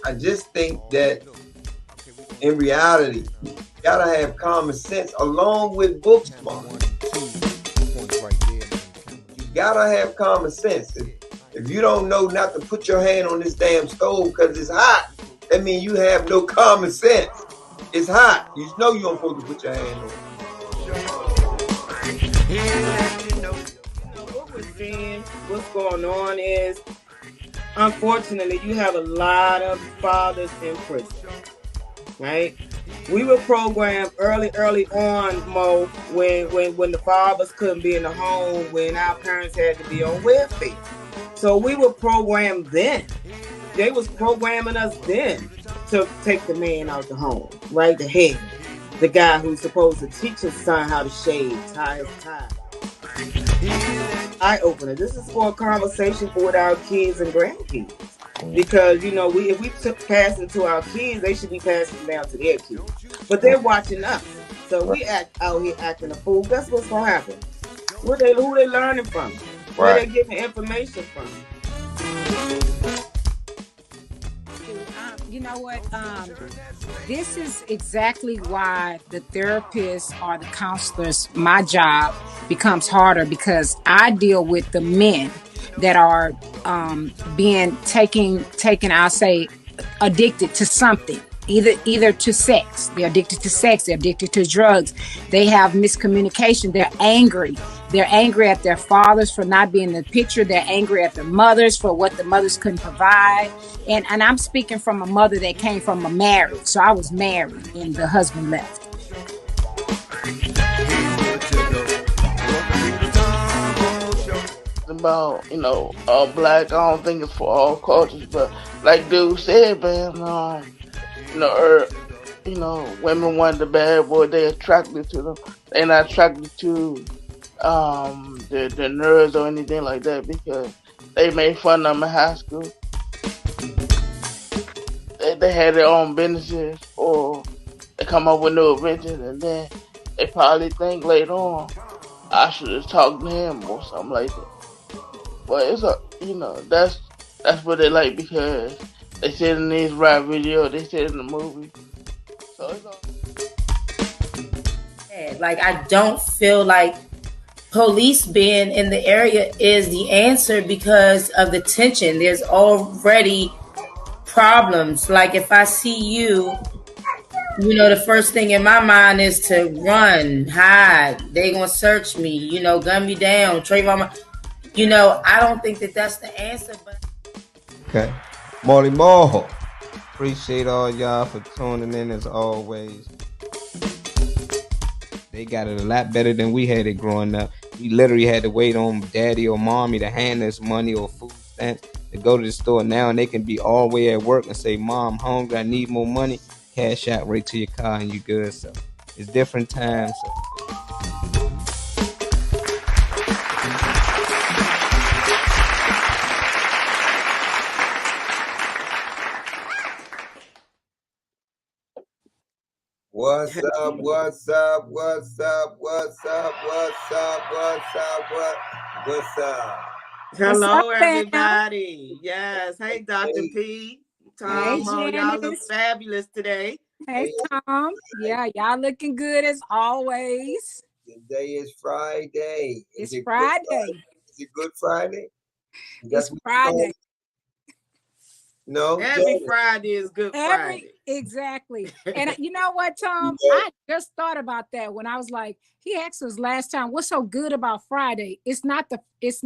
I just think that in reality, you gotta have common sense along with book smart. You gotta have common sense. If you don't know not to put your hand on this damn stove because it's hot, that means you have no common sense. It's hot. You know you don't supposed to put your hand on it. What we're seeing, what's going on is, unfortunately, you have a lot of fathers in prison, right? We were programmed early on, Mo, when the fathers couldn't be in the home, when our parents had to be on welfare. So we were programmed then. They was programming us then to take the man out the home, right? The head, the guy who's supposed to teach his son how to shave, tie his tie. Eye opener. This is for a conversation for with our kids and grandkids. Because if we pass it to our kids, they should be passing it down to their kids. But they're watching us, so we act out here acting a fool. Guess what's gonna happen? Who they learning from? Where they getting information from? You know what? This is exactly why the therapists or the counselors, my job becomes harder, because I deal with the men that are being taken, I'll say, addicted to something. Either to sex, they're addicted to sex, they're addicted to drugs, they have miscommunication, they're angry at their fathers for not being in the picture, they're angry at their mothers for what the mothers couldn't provide. And I'm speaking from a mother that came from a marriage. So I was married and the husband left. About black, I don't think it's for all cultures, but like dude said, man, women want the bad boy, they attracted to them. They're not attracted to the nerds or anything like that, because they made fun of them in high school. They had their own businesses, or they come up with new inventions, and then they probably think later on, I should have talked to him or something like that. But it's that's what they like, because they said in these rap videos, they said in the movie. So it's like, I don't feel like police being in the area is the answer because of the tension. There's already problems. Like, if I see you, the first thing in my mind is to run, hide. They gonna search me, gun me down, Trayvon. I don't think that that's the answer. But okay, Molly Moho. Appreciate all y'all for tuning in as always. They got it a lot better than we had it growing up. We literally had to wait on daddy or mommy to hand us money or food stamps to go to the store. Now, and they can be all the way at work and say, "Mom, I'm hungry, I need more money." Cash out right to your car and you good. So it's different times. So. What's up? What's up? What's up? What's up? What's up? What's up? What's up? Hello, everybody. Yes. Hey, Dr. P. Tom, hey, y'all look fabulous today. Hey, Tom. Yeah, y'all looking good as always. Today is Friday. It's Friday. Is it Good Friday? It's Friday. No, every Friday is Good Friday. Exactly. And you know what, Tom? Yeah. I just thought about that when I was like, he asked us last time, what's so good about Friday? It's not that it's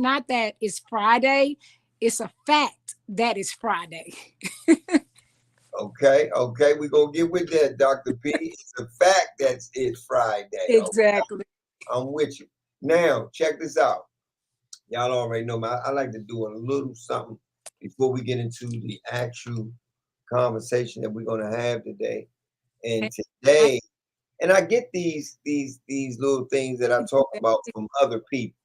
Friday. It's a fact that it's Friday. Okay, we're gonna get with that, Dr. P. It's a fact that it's Friday. Exactly. Okay? I'm with you. Now, check this out. Y'all already know I like to do a little something before we get into the actual conversation that we're gonna have today. And today, and I get these little things that I talk about from other people.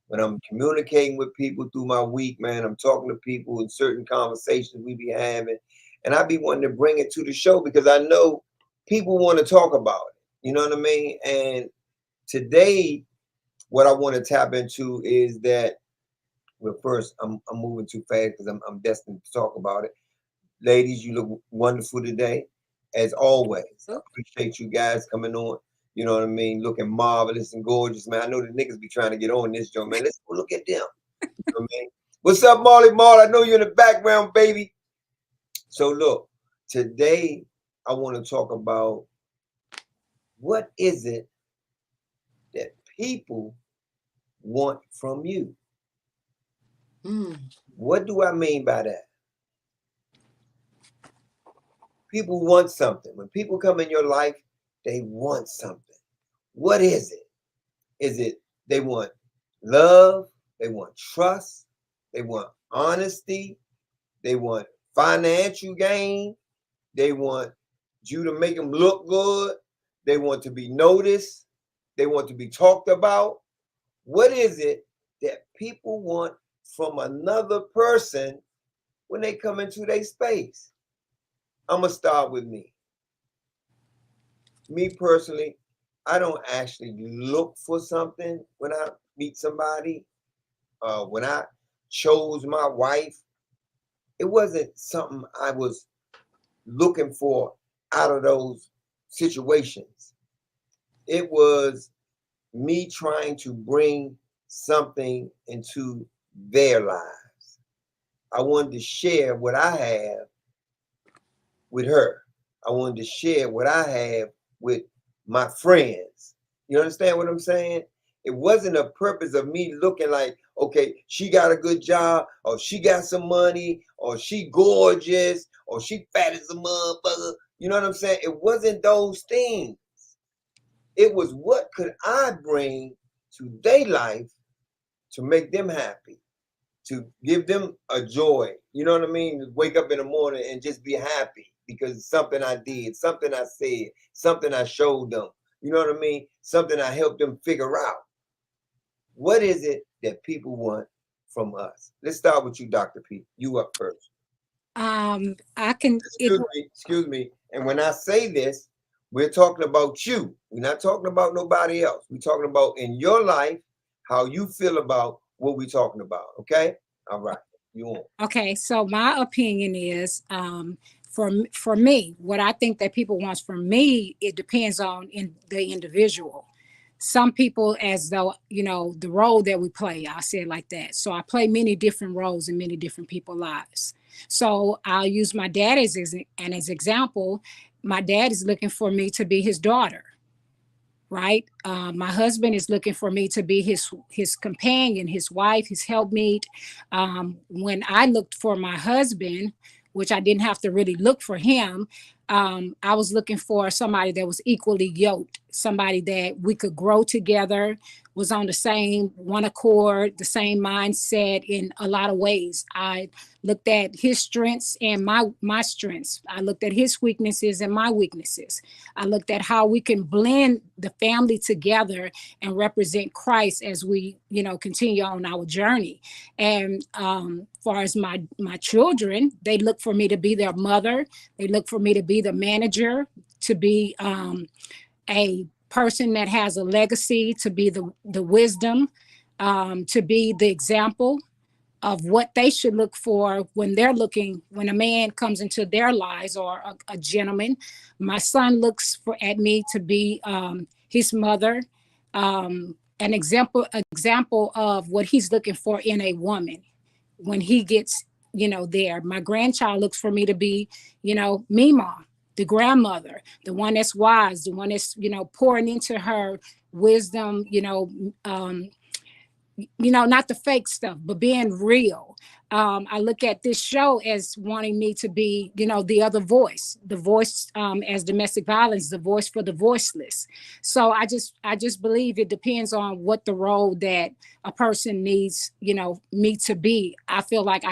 When I'm communicating with people through my week, man, I'm talking to people in certain conversations we be having. And I be wanting to bring it to the show because I know people want to talk about it. You know what I mean? And today, what I want to tap into is that, well, first, I'm moving too fast because I'm destined to talk about it. Ladies, you look wonderful today, as always. I appreciate you guys coming on. You know what I mean? Looking marvelous and gorgeous, man. I know the niggas be trying to get on this joint, man. Let's go look at them. You know what I mean? What's up, Marley Marl? I know you're in the background, baby. So look, today I want to talk about what is it that people want from you? What do I mean by that? People want something. When people come in your life, they want something. What is it? Is it they want love? They want trust? They want honesty? They want financial gain? They want you to make them look good? They want to be noticed? They want to be talked about? What is it that people want from another person when they come into their space? I'm going to start with me. Me personally, I don't actually look for something when I meet somebody. When I chose my wife, it wasn't something I was looking for out of those situations. It was me trying to bring something into their lives. I wanted to share what I have with her. I wanted to share what I have with my friends. You understand what I'm saying? It wasn't a purpose of me looking like, okay, she got a good job, or she got some money, or she gorgeous, or she fat as a motherfucker. You know what I'm saying? It wasn't those things. It was what could I bring to their life to make them happy, to give them a joy. You know what I mean? Wake up in the morning and just be happy because something I did, something I said, something I showed them. You know what I mean? Something I helped them figure out. What is it that people want from us? Let's start with you, Dr. P. You up first. I can. Excuse me. And when I say this, we're talking about you. We're not talking about nobody else. We're talking about in your life, how you feel about what we're talking about. Okay? All right. You on. Okay, so my opinion is, for me, what I think that people want from me, it depends on the individual. Some people, as though, the role that we play, I'll say it like that. So I play many different roles in many different people's lives. So I'll use my dad as an example. My dad is looking for me to be his daughter, right? My husband is looking for me to be his companion, his wife, his helpmeet. When I looked for my husband, which I didn't have to really look for him, I was looking for somebody that was equally yoked, somebody that we could grow together, was on the same one accord, the same mindset in a lot of ways. I looked at his strengths and my strengths. I looked at his weaknesses and my weaknesses. I looked at how we can blend the family together and represent Christ as we, continue on our journey. And far as my children, they look for me to be their mother. They look for me to be the manager, to be a person that has a legacy, to be the wisdom, to be the example of what they should look for when a man comes into their lives, or a gentleman. My son looks at me to be his mother, an example of what he's looking for in a woman when he gets, there. My grandchild looks for me to be, Mima, the grandmother, the one that's wise, the one that's, pouring into her wisdom, not the fake stuff, but being real. I look at this show as wanting me to be, the other voice, the voice as domestic violence, the voice for the voiceless. So I just believe it depends on what the role that a person needs, me to be. I feel like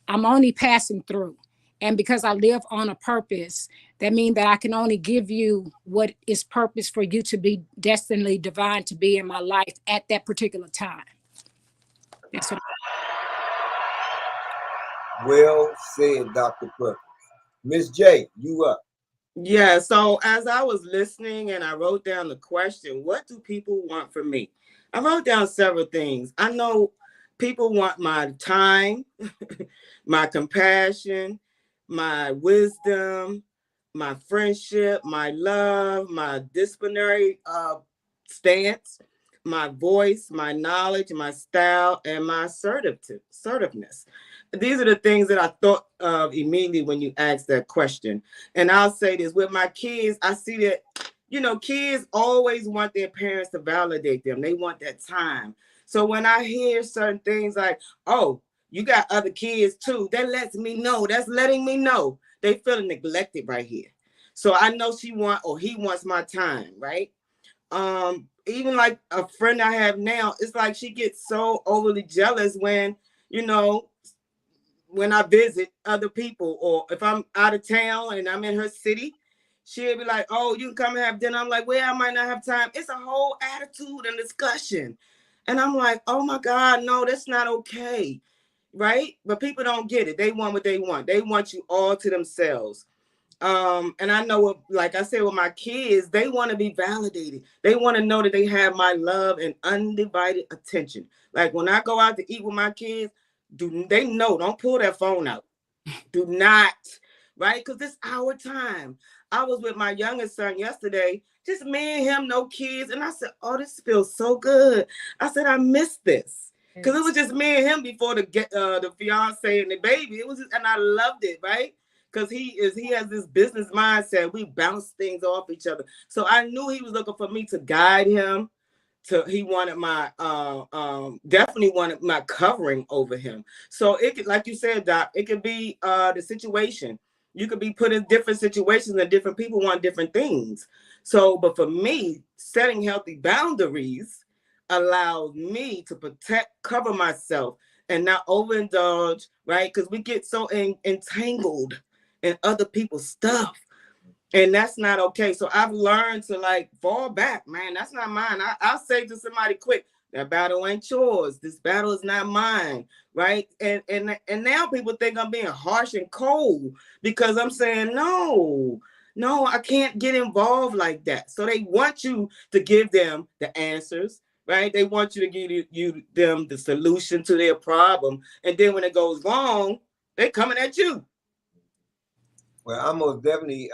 I'm only passing through. And because I live on a purpose, that means that I can only give you what is purpose for you to be destinedly divine to be in my life at that particular time. That's what. Well said, Dr. Perkins. Miss J, you up. Yeah, so as I was listening and I wrote down the question, what do people want from me? I wrote down several things. I know people want my time, my compassion, my wisdom, my friendship, my love, my disciplinary stance, my voice, my knowledge, my style, and my assertiveness. These are the things that I thought of immediately when you asked that question. And I'll say this with my kids, I see that, kids always want their parents to validate them. They want that time. So when I hear certain things like, oh, you got other kids too, that lets me know. That's letting me know they feeling neglected right here. So I know she want or he wants my time, right? Even like a friend I have now, it's like she gets so overly jealous you know, when I visit other people, or if I'm out of town and I'm in her city, she'll be like, "Oh, you can come and have dinner." I'm like, "Well, I might not have time." It's a whole attitude and discussion, and I'm like, "Oh my God, no, that's not okay." Right? But people don't get it. They want what they want. They want you all to themselves. And I know, like I said, with my kids, they want to be validated. They want to know that they have my love and undivided attention. Like when I go out to eat with my kids, do they know? Don't pull that phone out. Do not, right? Because it's our time. I was with my youngest son yesterday, just me and him, no kids. And I said, "Oh, this feels so good." I said, "I miss this." Because it was just me and him before the fiance and the baby. It was and I loved it, right? Because he has this business mindset. We bounce things off each other. So I knew he was looking for me to guide him, he wanted my definitely wanted my covering over him. So it could, like you said, Doc, it could be the situation. You could be put in different situations and different people want different things. So, but for me, setting healthy boundaries allows me to cover myself and not overindulge, right? Because we get so entangled in other people's stuff, and that's not okay. So I've learned to like fall back, man. That's not mine. I'll say to somebody quick, that battle ain't yours. This battle is not mine, right? And now people think I'm being harsh and cold because I'm saying no, no, I can't get involved like that. So they want you to give them the answers, right? They want you to give them the solution to their problem, and then when it goes wrong, they coming at you. Well, I most definitely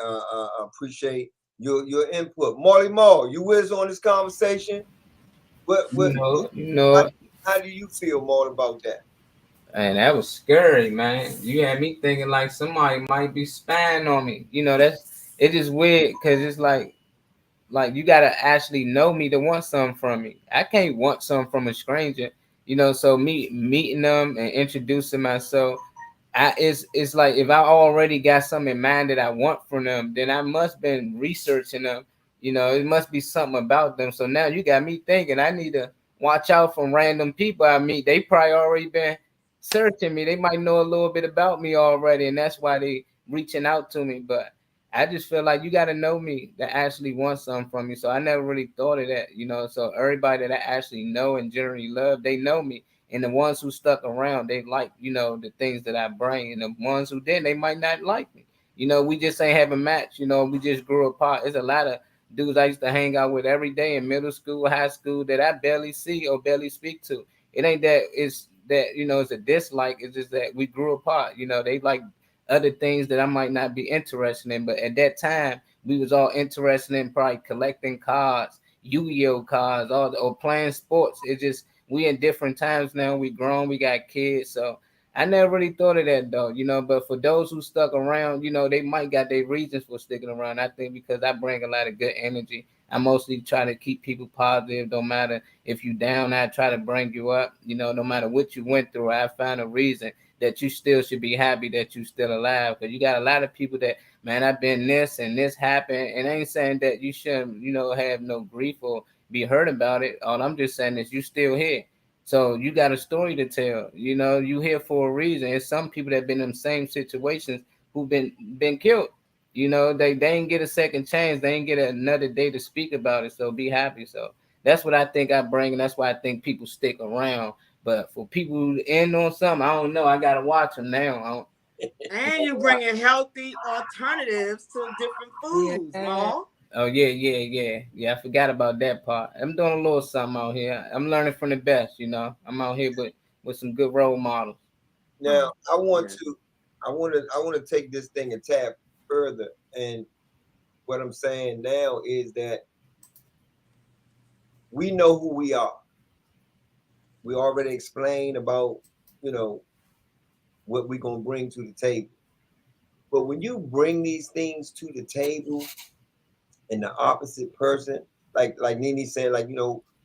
appreciate your input. Marley Marl, you with us on this conversation? What You how, know, how do you feel more about that? and that was scary, man. You had me thinking like somebody might be spying on me. It is weird because it's like you gotta actually know me to want something from me. I can't want something from a stranger. So me meeting them and introducing myself, it's like if I already got something in mind that I want from them, then I must been researching them. It must be something about them. So now you got me thinking I need to watch out from random people I meet. They probably already been searching me. They might know a little bit about me already, and that's why they reaching out to me. But I just feel like you got to know me to actually want something from me. So I never really thought of that. So everybody that I actually know and generally love, they know me. And the ones who stuck around, they like, the things that I bring. And the ones who didn't, they might not like me. We just ain't have a match. We just grew apart. There's a lot of dudes I used to hang out with every day in middle school, high school that I barely see or barely speak to. It ain't that it's that, it's a dislike. It's just that we grew apart. They like other things that I might not be interested in. But at that time, we was all interested in probably collecting cards, Yu-Gi-Oh cards, or playing sports. It's just we in different times now. We grown, we got kids, so I never really thought of that though. But for those who stuck around, they might got their reasons for sticking around. I think because I bring a lot of good energy. I mostly try to keep people positive. No matter if you down, I try to bring you up. No matter what you went through, I find a reason that you still should be happy that you still alive. Because you got a lot of people that, man, I've been this and this happened, and I ain't saying that you shouldn't, have no grief or be hurt about it. All I'm just saying is you still here. So you got a story to tell. You here for a reason. It's some people that been in the same situations who've been killed. They ain't get a second chance. They ain't get another day to speak about it. So be happy. So that's what I think I bring, and that's why I think people stick around. But for people who end on something, I don't know. I gotta watch them now. I don't, And you bringing healthy alternatives to different foods, Yeah. Ma. oh yeah. I forgot about that part. I'm doing a little something out here. I'm learning from the best. I'm out here with some good role models. Now, I want Yeah. to. I want to take this thing a tab further, and what I'm saying now is that we know who we are. We already explained about, you know, what we're gonna bring to the table. But when you bring these things to the table, and the opposite person, like Nene said, like,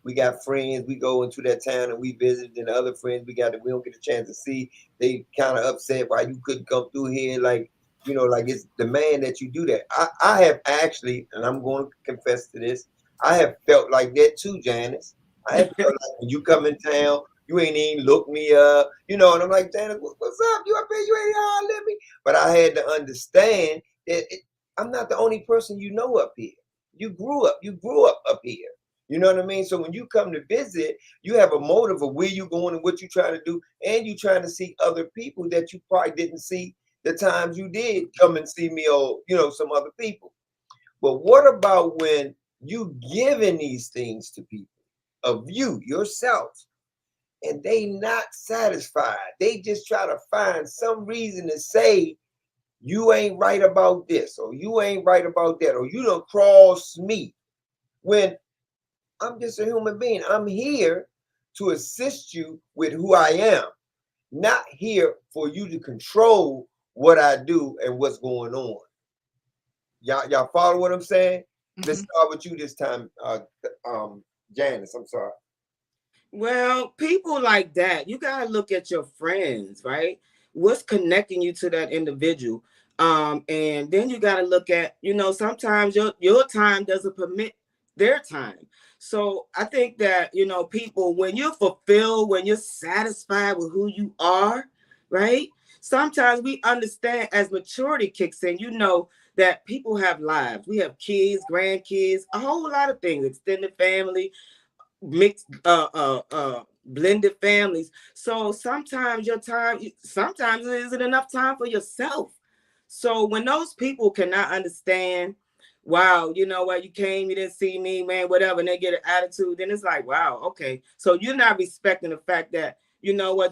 we got friends, we go into that town and we visit, and the other friends we don't get a chance to see. They kind of upset why you couldn't come through here, like, like it's demand that you do that. I have actually, and I'm going to confess to this, I have felt like that too, Janice. I have felt like when you come in town, you ain't even look me up, and I'm like, Janice, what's up? You up here? You ain't holler me. But I had to understand that I'm not the only person up here. You grew up here. You know what I mean? So when you come to visit, you have a motive of where you going and what you trying to do, and you trying to see other people that you probably didn't see the times you did come and see me, or some other people. But what about when you giving these things to people of you yourself, and they not satisfied? They just try to find some reason to say you ain't right about this, or you ain't right about that, or you don't cross me, when I'm just a human being. I'm here to assist you with who I am, not here for you to control what I do and what's going on. Y'all follow what I'm saying? Let's start with you this time, Janice. I'm sorry. Well, people like that, you gotta look at your friends, right? What's connecting you to that individual? And then you gotta look at, sometimes your time doesn't permit their time. So I think that, people, when you're fulfilled, when you're satisfied with who you are, right? Sometimes we understand as maturity kicks in, that people have lives. We have kids, grandkids, a whole lot of things, extended family, mixed blended families. So sometimes sometimes it isn't enough time for yourself. So when those people cannot understand, wow, you know what, you came, you didn't see me, man, whatever, and they get an attitude, then it's like, wow, okay, so you're not respecting the fact that,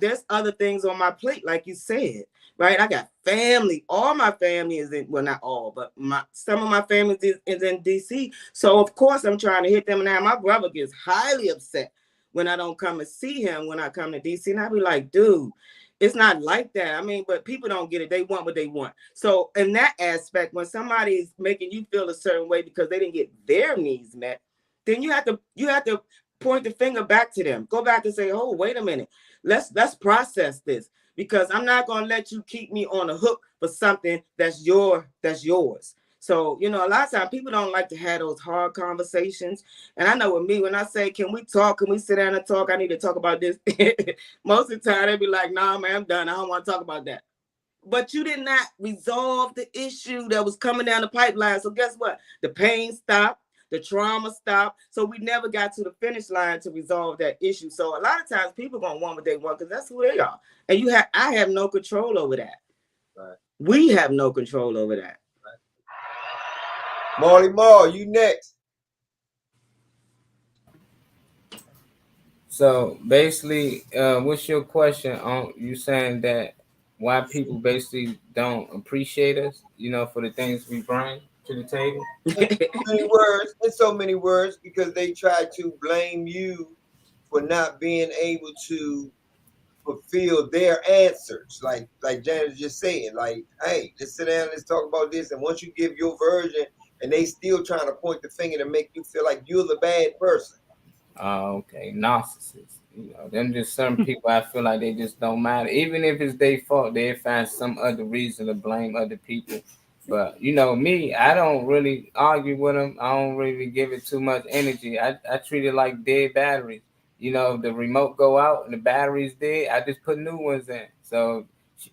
there's other things on my plate, like you said, right? I got family. All my family is in, well, not all, but some of my family is in DC. So of course I'm trying to hit them. Now my brother gets highly upset when I don't come and see him when I come to DC. And I be like, dude, it's not like that. I mean, but people don't get it. They want what they want. So in that aspect, when somebody is making you feel a certain way because they didn't get their needs met, then you have to point the finger back to them. Go back and say, oh, wait a minute. Let's process this, because I'm not gonna let you keep me on a hook for something that's yours. So, a lot of times people don't like to have those hard conversations. And I know with me, when I say, can we talk? Can we sit down and talk? I need to talk about this. Most of the time they be like, nah, man, I'm done. I don't want to talk about that. But you did not resolve the issue that was coming down the pipeline. So guess what? The pain stopped. The trauma stopped. So we never got to the finish line to resolve that issue. So a lot of times people gonna want what they want because that's who they are. And I have no control over that. Right. We have no control over that. Marley Marl, you next. So basically, what's your question on you saying that why people basically don't appreciate us, for the things we bring to the table? In so many words, because they try to blame you for not being able to fulfill their answers. Like Janet just said, like, hey, let's sit down, let's talk about this. And once you give your version, and they still trying to point the finger to make you feel like you're the bad person. Okay, narcissists. Them just certain people. I feel like they just don't matter. Even if it's their fault, they find some other reason to blame other people. But me, I don't really argue with them. I don't really give it too much energy. I treat it like dead batteries. If the remote go out and the battery's dead, I just put new ones in. So,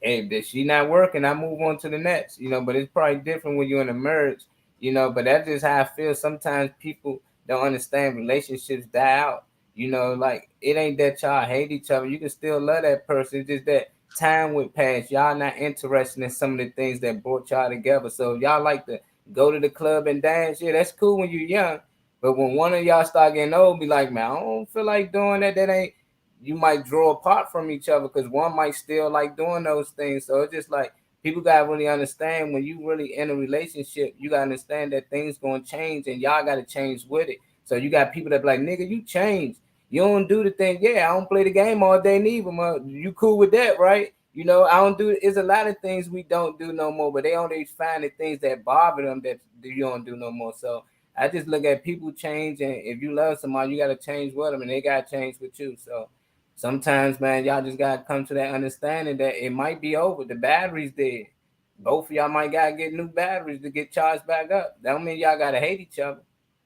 if she not working, I move on to the next. But it's probably different when you're in a merge. But that's just how I feel. Sometimes people don't understand relationships die out. Like it ain't that y'all hate each other. You can still love that person. It's just that time went past. Y'all not interested in some of the things that brought y'all together. So if y'all like to go to the club and dance, yeah, that's cool when you're young. But when one of y'all start getting old, be like, man, I don't feel like doing that. That ain't. You might draw apart from each other because one might still like doing those things. So it's just like people gotta really understand when you really in a relationship, you gotta understand that things gonna change and y'all gotta change with it. So you got people that be like, nigga, you change. You don't do the thing. Yeah, I don't play the game all day neither. You cool with that, right? You know, I don't do. It's a lot of things we don't do no more, but they only find the things that bother them that you don't do no more. So I just look at people change, and if you love somebody, you gotta change with them, and they gotta change with you. So sometimes, man, y'all just gotta come to that understanding that it might be over. The battery's dead. Both of y'all might gotta get new batteries to get charged back up. That don't mean y'all gotta hate each other.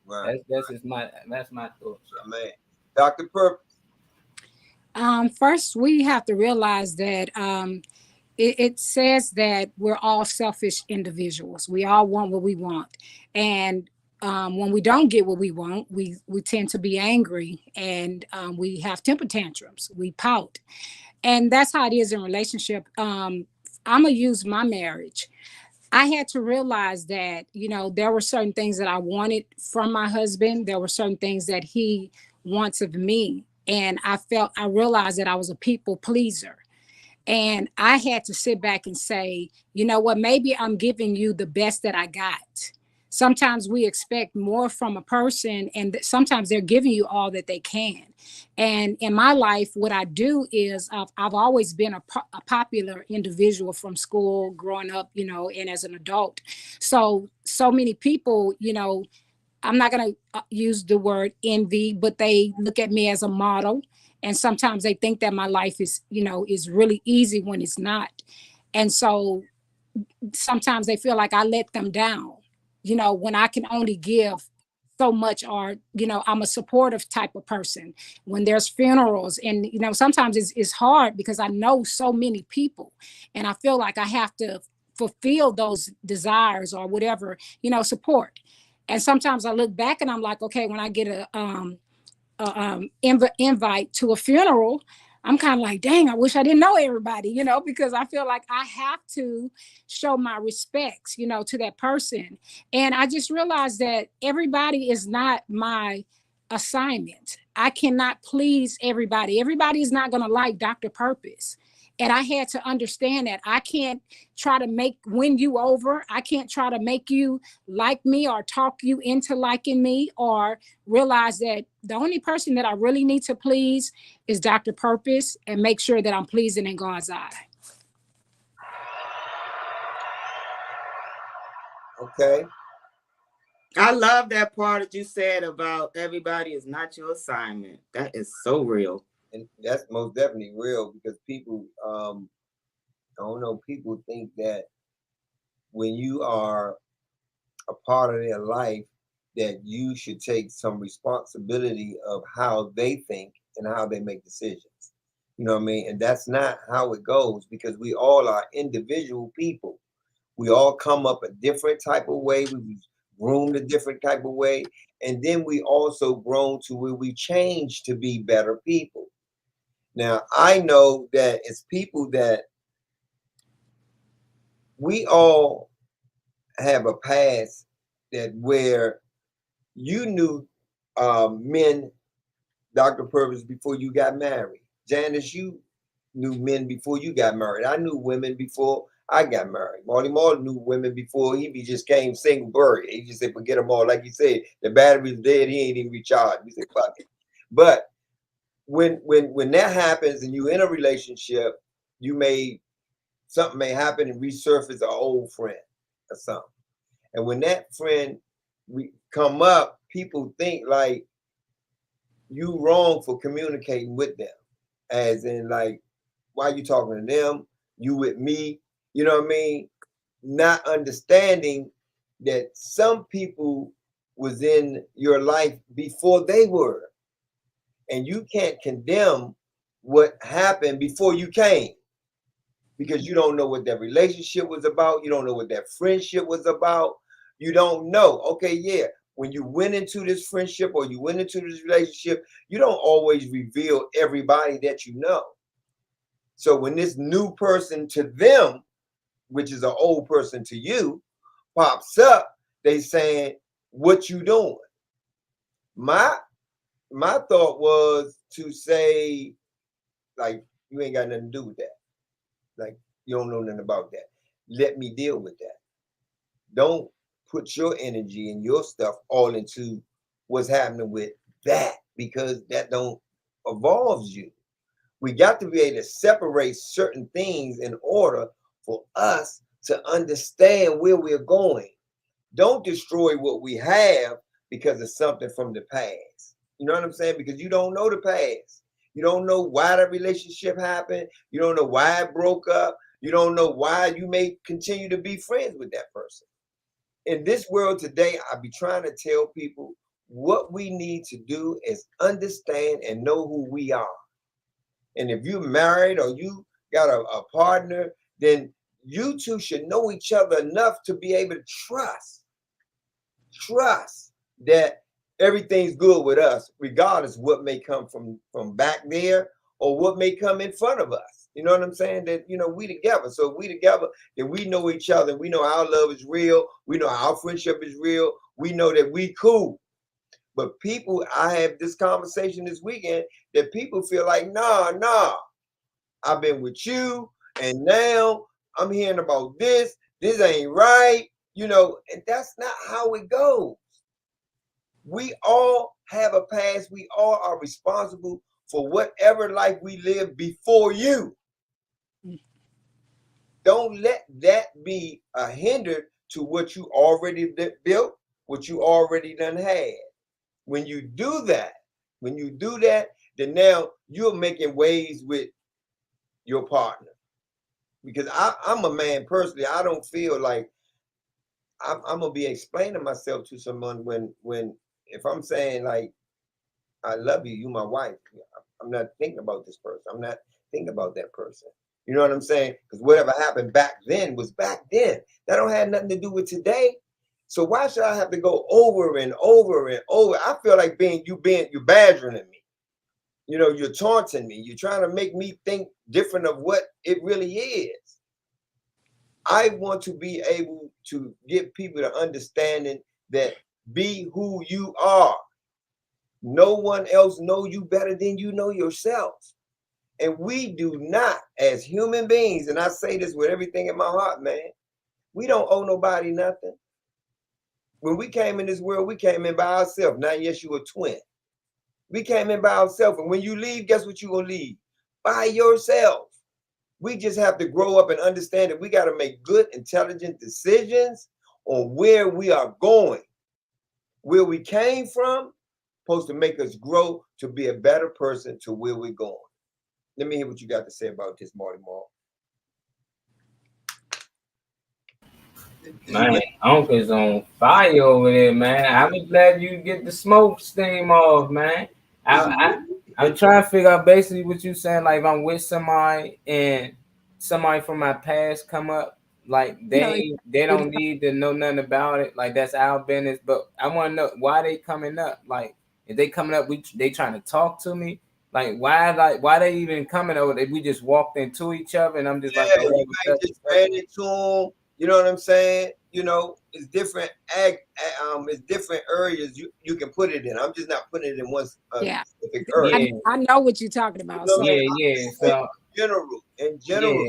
Right. That's just my thoughts. Man. Dr. Purpose. First, we have to realize that it says that we're all selfish individuals. We all want what we want, and when we don't get what we want, we tend to be angry, and we have temper tantrums. We pout, and that's how it is in relationship. I'm gonna use my marriage. I had to realize that, there were certain things that I wanted from my husband. There were certain things that he wants of me. And I realized that I was a people pleaser. And I had to sit back and say, you know what, maybe I'm giving you the best that I got. Sometimes we expect more from a person, and sometimes they're giving you all that they can. And in my life, what I do is I've always been a popular individual from school, growing up, and as an adult. So many people, I'm not going to use the word envy, but they look at me as a model. And sometimes they think that my life is really easy when it's not. And so sometimes they feel like I let them down, when I can only give so much, or, I'm a supportive type of person when there's funerals. And, sometimes it's hard because I know so many people and I feel like I have to fulfill those desires or whatever, support. And sometimes I look back and I'm like, okay, when I get invite to a funeral, I'm kind of like, dang, I wish I didn't know everybody, because I feel like I have to show my respects, to that person. And I just realized that everybody is not my assignment. I cannot please everybody. Everybody is not going to like Dr. Purpose. And I had to understand that I can't try to win you over. I can't try to make you like me or talk you into liking me, or realize that the only person that I really need to please is Dr. Purpose, and make sure that I'm pleasing in God's eye. Okay. I love that part that you said about everybody is not your assignment. That is so real. And that's most definitely real, because people, I don't know, people think that when you are a part of their life, that you should take some responsibility of how they think and how they make decisions. You know what I mean? And that's not how it goes, because we all are individual people. We all come up a different type of way. We was groomed a different type of way. And then we also grown to where we change to be better people. Now, I know that it's people that we all have a past that where you knew men, Dr. Purvis, before you got married. Janice, you knew men before you got married. I knew women before I got married. Marty Moore knew women before he just came single buried. He just said, forget them all. Like you said, the battery's dead. He ain't even recharged. He said, fuck it. But when that happens and you in a relationship, something may happen and resurface an old friend or something. And when that friend come up, people think like you wrong for communicating with them, as in like, why you talking to them? You with me? You know what I mean? Not understanding that some people was in your life before they were, and you can't condemn what happened before you came, because you don't know what that relationship was about. You don't know what that friendship was about. You don't know. Okay, yeah. When you went into this friendship or you went into this relationship, you don't always reveal everybody that you know. So when this new person to them, which is an old person to you, pops up, they saying, what you doing? My thought was to say, like, you ain't got nothing to do with that. Like, you don't know nothing about that. let me deal with that. Don't put your energy and your stuff all into what's happening with that, because that don't evolves you. We got to be able to separate certain things in order for us to understand where we're going. Don't destroy what we have because of something from the past. You know what I'm saying? Because you don't know the past. You don't know why the relationship happened. You don't know why it broke up. You don't know why you may continue to be friends with that person. In this world today, I be trying to tell people what we need to do is understand and know who we are. And if you're married or you got a partner, then you two should know each other enough to be able to trust that everything's good with us, regardless what may come from back there or what may come in front of us. You know what I'm saying? That we together. So if we together, then we know each other. We know our love is real. We know our friendship is real. We know that we cool. But people, I have this conversation this weekend that people feel like, nah, I've been with you, and now I'm hearing about this. This ain't right, and that's not how it goes. We all have a past. We all are responsible for whatever life we live before you. Don't let that be a hinder to what you already built, what you already done had. When you do that, then now you're making waves with your partner. Because I'm a man personally. I don't feel like I'm gonna be explaining myself to someone when if I'm saying like I love you, you my wife. I'm not thinking about this person. I'm not thinking about that person. You know what I'm saying? Because whatever happened back then was back then. That don't have nothing to do with today. So why should I have to go over and over and over? I feel like you're badgering me. You're taunting me. You're trying to make me think different of what it really is. I want to be able to give people the understanding that be who you are. No one else know you better than you know yourself. And we do not, as human beings, and I say this with everything in my heart, man, we don't owe nobody nothing. When we came in this world, we came in by ourselves. Not yes, you a twin. We came in by ourselves. And when you leave, guess what you're going to leave? By yourself. We just have to grow up and understand that we got to make good, intelligent decisions on where we are going. Where we came from, supposed to make us grow to be a better person to where we're going. Let me hear what you got to say about this, Marty Mark. Man, Uncle's on fire over there, man. I'm glad you get the smoke steam off, man. I'm trying to figure out basically what you saying. Like, if I'm with somebody and somebody from my past come up, like they don't need to know nothing about it. Like, that's our business. But I want to know why they coming up. Like, if they coming up, they trying to talk to me. Why they even coming over? We just walked into each other, and I'm just like, oh, you might just ran into them. You know what I'm saying? It's different it's different areas you can put it in. I'm just not putting it in one specific area. I know what you're talking about. So. So in general.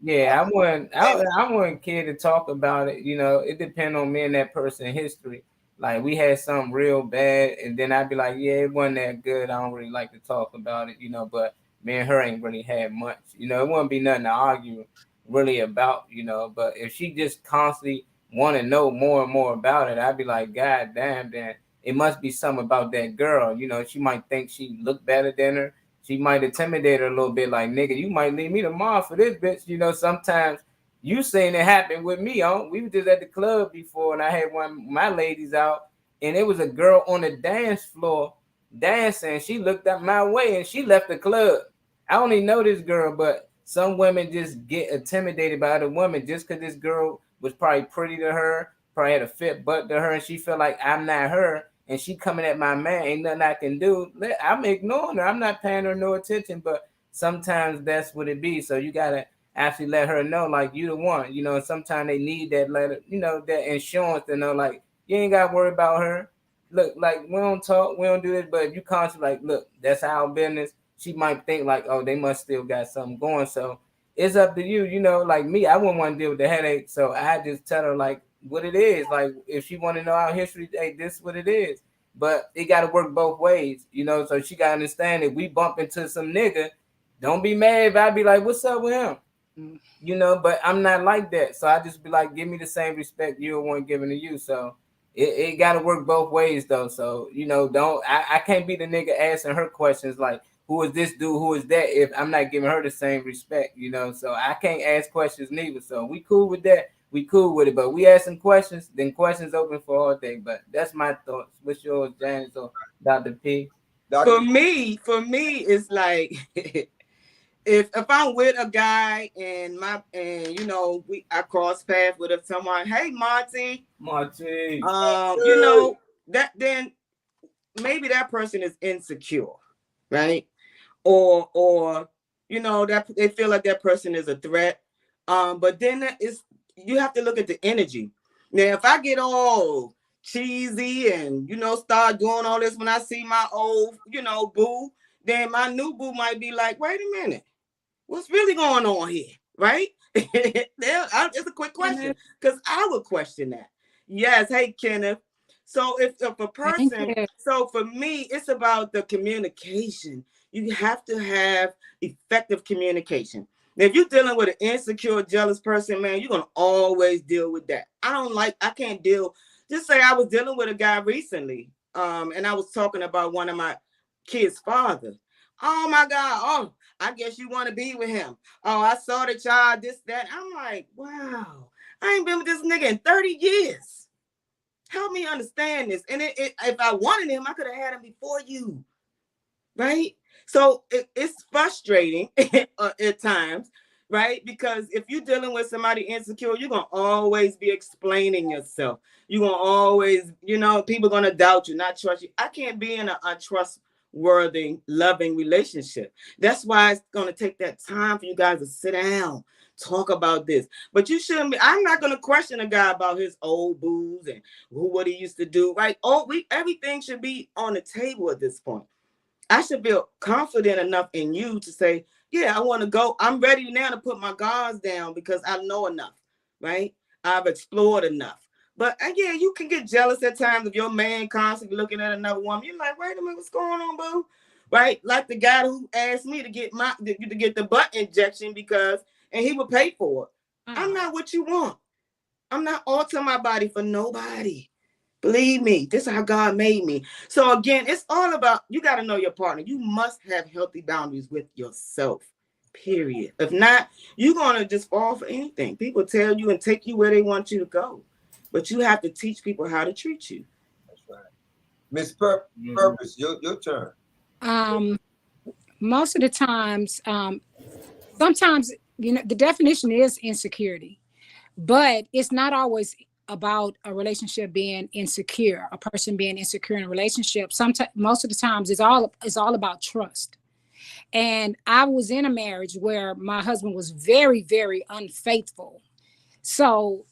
I wouldn't care to talk about it. It depends on me and that person's history. Like, we had something real bad, and then I'd be like, yeah, it wasn't that good. I don't really like to talk about it, but me and her ain't really had much. It wouldn't be nothing to argue really about, but if she just constantly want to know more and more about it, I'd be like, God damn, then it must be something about that girl. She might think she look better than her. She might intimidate her a little bit, like, nigga, you might leave me tomorrow for this bitch. Sometimes you seen it happen with me. We were just at the club before, and I had one of my ladies out, and it was a girl on the dance floor dancing. She looked up my way, and she left the club. I don't even know this girl, but some women just get intimidated by other women just because this girl was probably pretty to her, probably had a fit butt to her, and she felt like I'm not her, and she coming at my man, ain't nothing I can do. I'm ignoring her. I'm not paying her no attention, but sometimes that's what it be. So you got to actually let her know, like, you the one. Sometimes they need that letter, that insurance to know, like, you ain't got to worry about her. Look, like, we don't talk, we don't do this, but if you constantly like, look, that's our business, she might think like, oh, they must still got something going. So it's up to you. You know, like me, I wouldn't want to deal with the headache, so I just tell her like what it is. Like if she want to know our history, hey, this is what it is. But it got to work both ways, you know. So she got to understand that we bump into some nigga, don't be mad if I be like, "What's up with him?" You know. But I'm not like that, so I just be like, "Give me the same respect you want given to you." So it got to work both ways though. So you know, don't I can't be the nigga asking her questions like, "Who is this dude? Who is that?" if I'm not giving her the same respect, you know. So I can't ask questions neither. So we cool with that. We cool with it, but we asking questions, then questions open for all day. But that's my thoughts. What's yours, Janice or Dr. P? Dr. For me, it's like if I'm with a guy and you know I cross paths with someone, hey Marty, you know that then maybe that person is insecure, right? Or you know that they feel like that person is a threat. But then you have to look at the energy. Now, if I get all cheesy and you know start doing all this when I see my old you know boo, then my new boo might be like, wait a minute, what's really going on here, right? It's a quick question because I would question that. Yes, hey Kenneth. So if a Thank person, you. so for me, it's about the communication. You have to have effective communication. Now, if you're dealing with an insecure, jealous person, man, you're gonna always deal with that. I can't deal. Just say I was dealing with a guy recently, and I was talking about one of my kids' father. Oh my God! Oh, I guess you want to be with him. Oh, I saw the child, this, that. I'm like, wow, I ain't been with this nigga in 30 years. Help me understand this. And if I wanted him, I could have had him before you. Right? So it's frustrating at times, right? Because if you're dealing with somebody insecure, you're going to always be explaining yourself. You're going to always, you know, people are going to doubt you, not trust you. I can't be in an untrustworthy, loving relationship. That's why it's going to take that time for you guys to sit down, talk about this. But you shouldn't be, I'm not going to question a guy about his old booze and what he used to do, right? Everything should be on the table at this point. I should feel confident enough in you to say, yeah, I want to go. I'm ready now to put my guards down because I know enough, right? I've explored enough. But yeah, you can get jealous at times if your man constantly looking at another woman. You're like, wait a minute, what's going on, boo? Right? Like the guy who asked me to get the butt injection and he would pay for it. I'm not what you want. I'm not altering my body for nobody. Believe me, this is how God made me. So again, it's all about, you got to know your partner. You must have healthy boundaries with yourself, period. If not, you're going to just fall for anything. People tell you and take you where they want you to go. But you have to teach people how to treat you. That's right. Miss Purpose, your turn. Most of the times, sometimes, you know, the definition is insecurity, but it's not always about a relationship being insecure, a person being insecure in a relationship. Sometimes, most of the times, it's all about trust. And I was in a marriage where my husband was very, very unfaithful. So,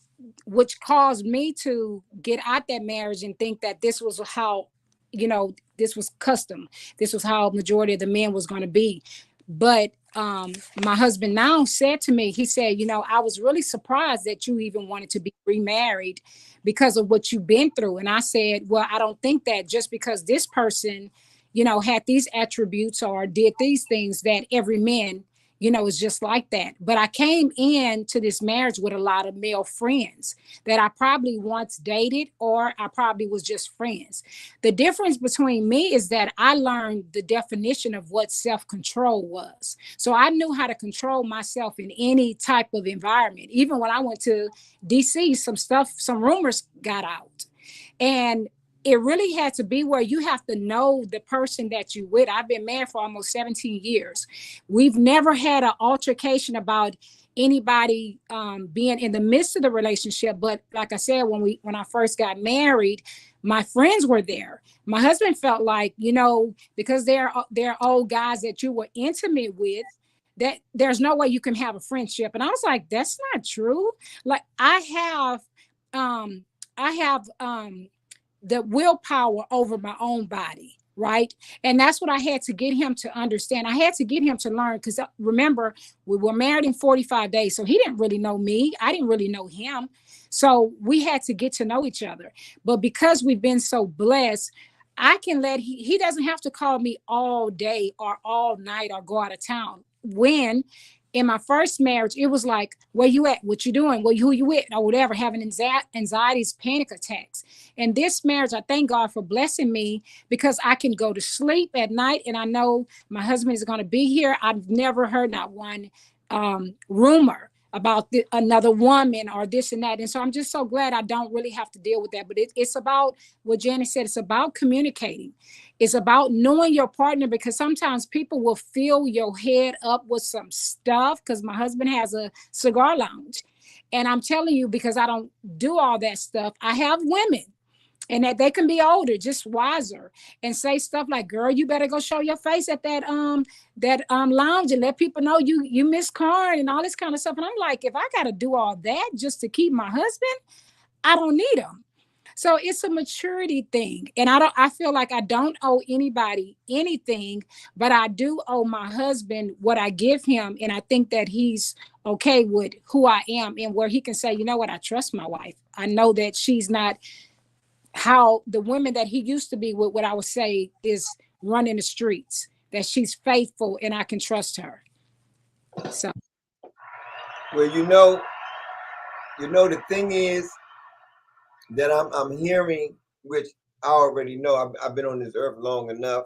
which caused me to get out that marriage and think that this was how, you know, this was custom. This was how majority of the men was going to be. But my husband now said to me, he said, you know, I was really surprised that you even wanted to be remarried because of what you've been through. And I said, well, I don't think that just because this person, you know, had these attributes or did these things that every man, you know, is just like that. But I came into this marriage with a lot of male friends that I probably once dated or I probably was just friends. The difference between me is that I learned the definition of what self-control was. So I knew how to control myself in any type of environment. Even when I went to DC, some rumors got out. And it really had to be where you have to know the person that you with. I've been married for almost 17 years. We've never had an altercation about anybody being in the midst of the relationship. But like I said, when I first got married, my friends were there. My husband felt like, you know, because they're old guys that you were intimate with, that there's no way you can have a friendship. And I was like, that's not true. Like I have the willpower over my own body. right? And that's what I had to get him to understand. I had to get him to learn because remember, we were married in 45 days. So he didn't really know me. I didn't really know him. So we had to get to know each other. But because we've been so blessed, I can let he doesn't have to call me all day or all night or go out of town. When in my first marriage, it was like, where you at? What you doing? Who you with? Or whatever, having anxieties, panic attacks. And this marriage, I thank God for blessing me because I can go to sleep at night and I know my husband is going to be here. I've never heard not one rumor about another woman or this and that. And so I'm just so glad I don't really have to deal with that. But it's about what Janet said. It's about communicating. It's about knowing your partner because sometimes people will fill your head up with some stuff because my husband has a cigar lounge. And I'm telling you, because I don't do all that stuff, I have women and that they can be older, just wiser, and say stuff like, "Girl, you better go show your face at that lounge and let people know you miss Karn and all this kind of stuff." And I'm like, if I got to do all that just to keep my husband, I don't need him. So it's a maturity thing, and I feel like I don't owe anybody anything, but I do owe my husband what I give him, and I think that he's okay with who I am and where he can say, you know what, I trust my wife. I know that she's not how the women that he used to be with, what I would say is running the streets, that she's faithful and I can trust her. So, well, the thing is that I'm hearing, which I already know. I've been on this earth long enough,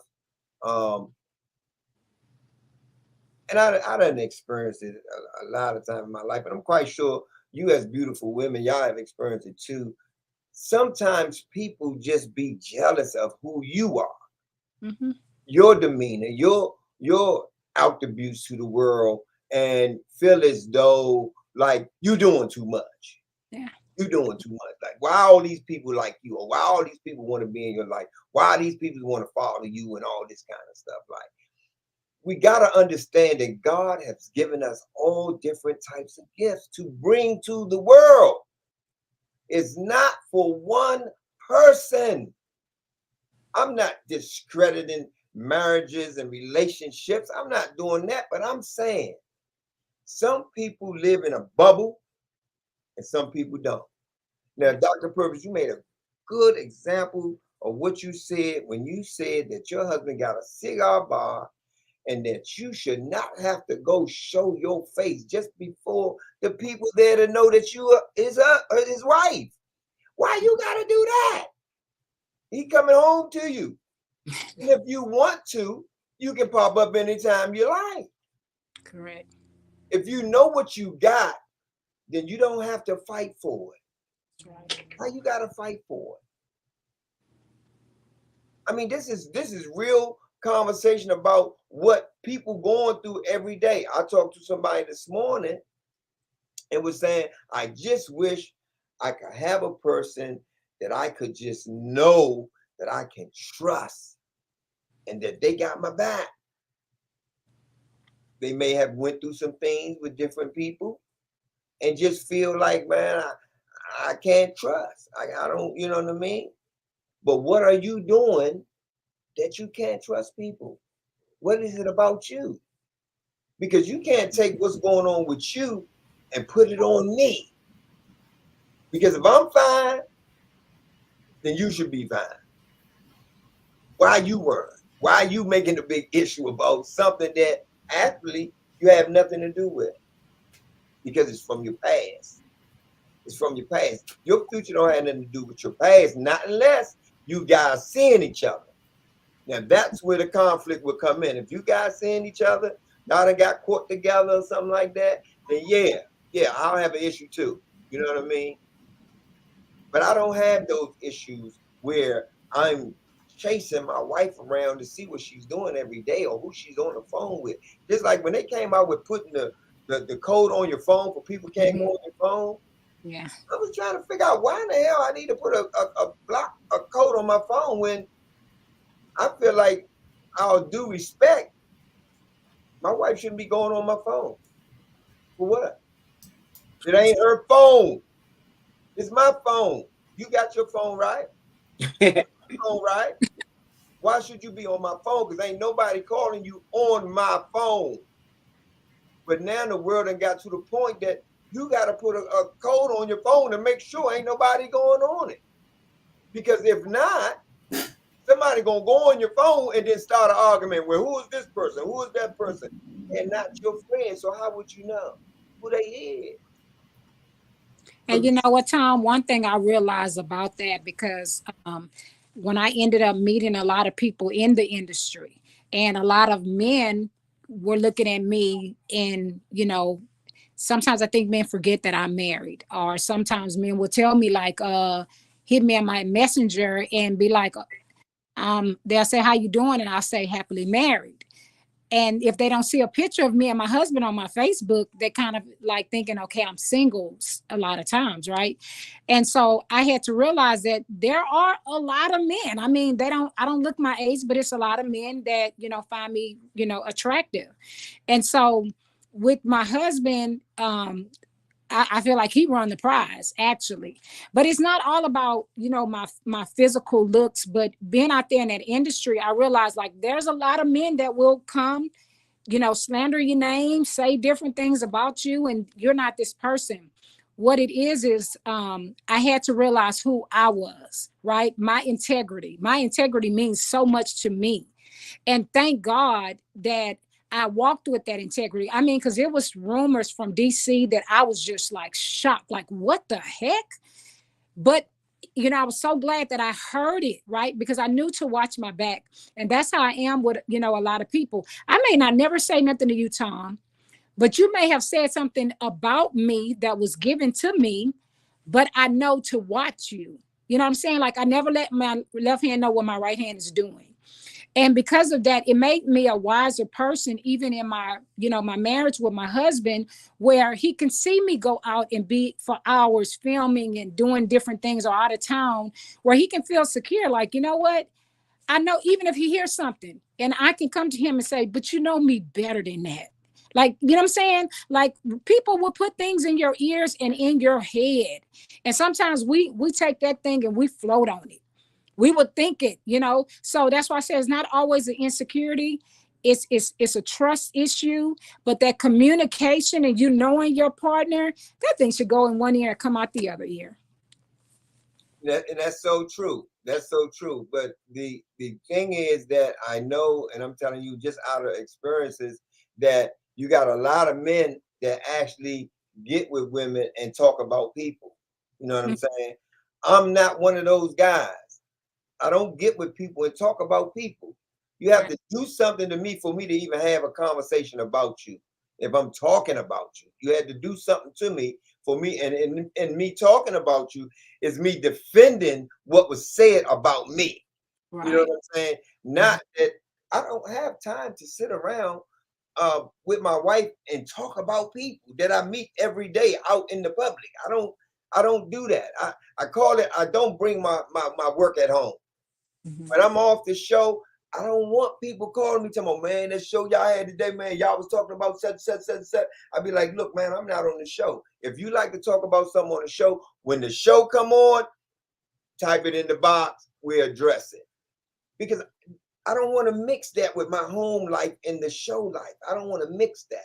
and I done experienced it a lot of time in my life. And I'm quite sure you, as beautiful women, y'all have experienced it too. Sometimes people just be jealous of who you are, mm-hmm. your demeanor, your attributes to the world, and feel as though like you doing too much. Yeah. You doing too much. Like, why all these people like you, or why all these people want to be in your life? Why these people want to follow you and all this kind of stuff? Like, we got to understand that God has given us all different types of gifts to bring to the world. It's not for one person. I'm not discrediting marriages and relationships. I'm not doing that, but I'm saying some people live in a bubble and some people don't. Now, Dr. Purvis, you made a good example of what you said when you said that your husband got a cigar bar and that you should not have to go show your face just before the people there to know that you are his wife. Why you got to do that? He coming home to you. And if you want to, you can pop up anytime you like. Correct. If you know what you got, then you don't have to fight for it. Right. Why you got to fight for it? I mean, this is real conversation about what people going through every day. I talked to somebody this morning and was saying, I just wish I could have a person that I could just know that I can trust and that they got my back. They may have went through some things with different people and just feel like, man, I can't trust. I don't, you know what I mean? But what are you doing that you can't trust people? What is it about you? Because you can't take what's going on with you and put it on me. Because if I'm fine, then you should be fine. Why you weren't? Why are you making a big issue about something that actually you have nothing to do with? Because it's from your past. It's from your past. Your future don't have nothing to do with your past, not unless you guys seeing each other. Now that's where the conflict will come in. If you guys seeing each other, y'all done got caught together or something like that, then yeah, I'll have an issue too. You know what I mean? But I don't have those issues where I'm chasing my wife around to see what she's doing every day or who she's on the phone with. Just like when they came out with putting the code on your phone for people can't go on your phone. Yeah. I was trying to figure out why in the hell I need to put a code on my phone when I feel like I'll due respect. My wife shouldn't be going on my phone. For what? It ain't her phone. It's my phone. You got your phone right. Phone right. Why should you be on my phone? Because ain't nobody calling you on my phone. But now the world done got to the point that you got to put a code on your phone to make sure ain't nobody going on it. Because if not, somebody gonna go on your phone and then start an argument. Well, who is this person? Who is that person? And not your friend. So how would you know who they is? And you know what, Tom? One thing I realized about that, because when I ended up meeting a lot of people in the industry, and a lot of men were looking at me, and sometimes I think men forget that I'm married, or sometimes men will tell me like, hit me on my messenger and be like, they'll say, "How you doing?" And I'll say, "Happily married." And if they don't see a picture of me and my husband on my Facebook, they kind of like thinking, okay, I'm single a lot of times, right? And so I had to realize that there are a lot of men. I mean, I don't look my age, but it's a lot of men that, find me, attractive. And so with my husband, I feel like he won the prize, actually. But it's not all about, my physical looks, but being out there in that industry, I realized like there's a lot of men that will come, slander your name, say different things about you, and you're not this person. What it is I had to realize who I was, right? My integrity. My integrity means so much to me. And thank God that I walked with that integrity. I mean, because there was rumors from DC that I was just like shocked, like, what the heck? But I was so glad that I heard it, right? Because I knew to watch my back. And that's how I am with, a lot of people. I may not never say nothing to you, Tom, but you may have said something about me that was given to me, but I know to watch you. You know what I'm saying? Like, I never let my left hand know what my right hand is doing. And because of that, it made me a wiser person, even in my, my marriage with my husband, where he can see me go out and be for hours filming and doing different things, or out of town, where he can feel secure. Like, you know what? I know even if he hears something and I can come to him and say, but you know me better than that. Like, you know what I'm saying? Like, people will put things in your ears and in your head. And sometimes we take that thing and we float on it. We would think it, so that's why I say it's not always an insecurity. It's a trust issue. But that communication and you knowing your partner, that thing should go in one ear and come out the other ear. And that's so true. That's so true. But the thing is that I know, and I'm telling you just out of experiences, that you got a lot of men that actually get with women and talk about people. You know what I'm saying? I'm not one of those guys. I don't get with people and talk about people. You have to do something to me for me to even have a conversation about you. If I'm talking about you, you had to do something to me for me. And me talking about you is me defending what was said about me. Right. You know what I'm saying? Not that I don't have time to sit around with my wife and talk about people that I meet every day out in the public. I don't do that. I call it, I don't bring my work at home. When I'm off the show, I don't want people calling me, telling me, man, that show y'all had today, man, y'all was talking about such. I'd be like, look, man, I'm not on the show. If you like to talk about something on the show, when the show come on, type it in the box, we address it. Because I don't want to mix that with my home life and the show life. I don't want to mix that.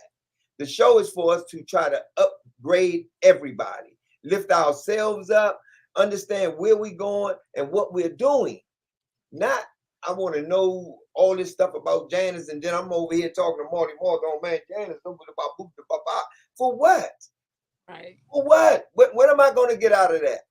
The show is for us to try to upgrade everybody, lift ourselves up, understand where we're going and what we're doing. Not, I want to know all this stuff about Janice, and then I'm over here talking to Marty Moore. Oh man, Janice, for what? Right. For what? What am I going to get out of that?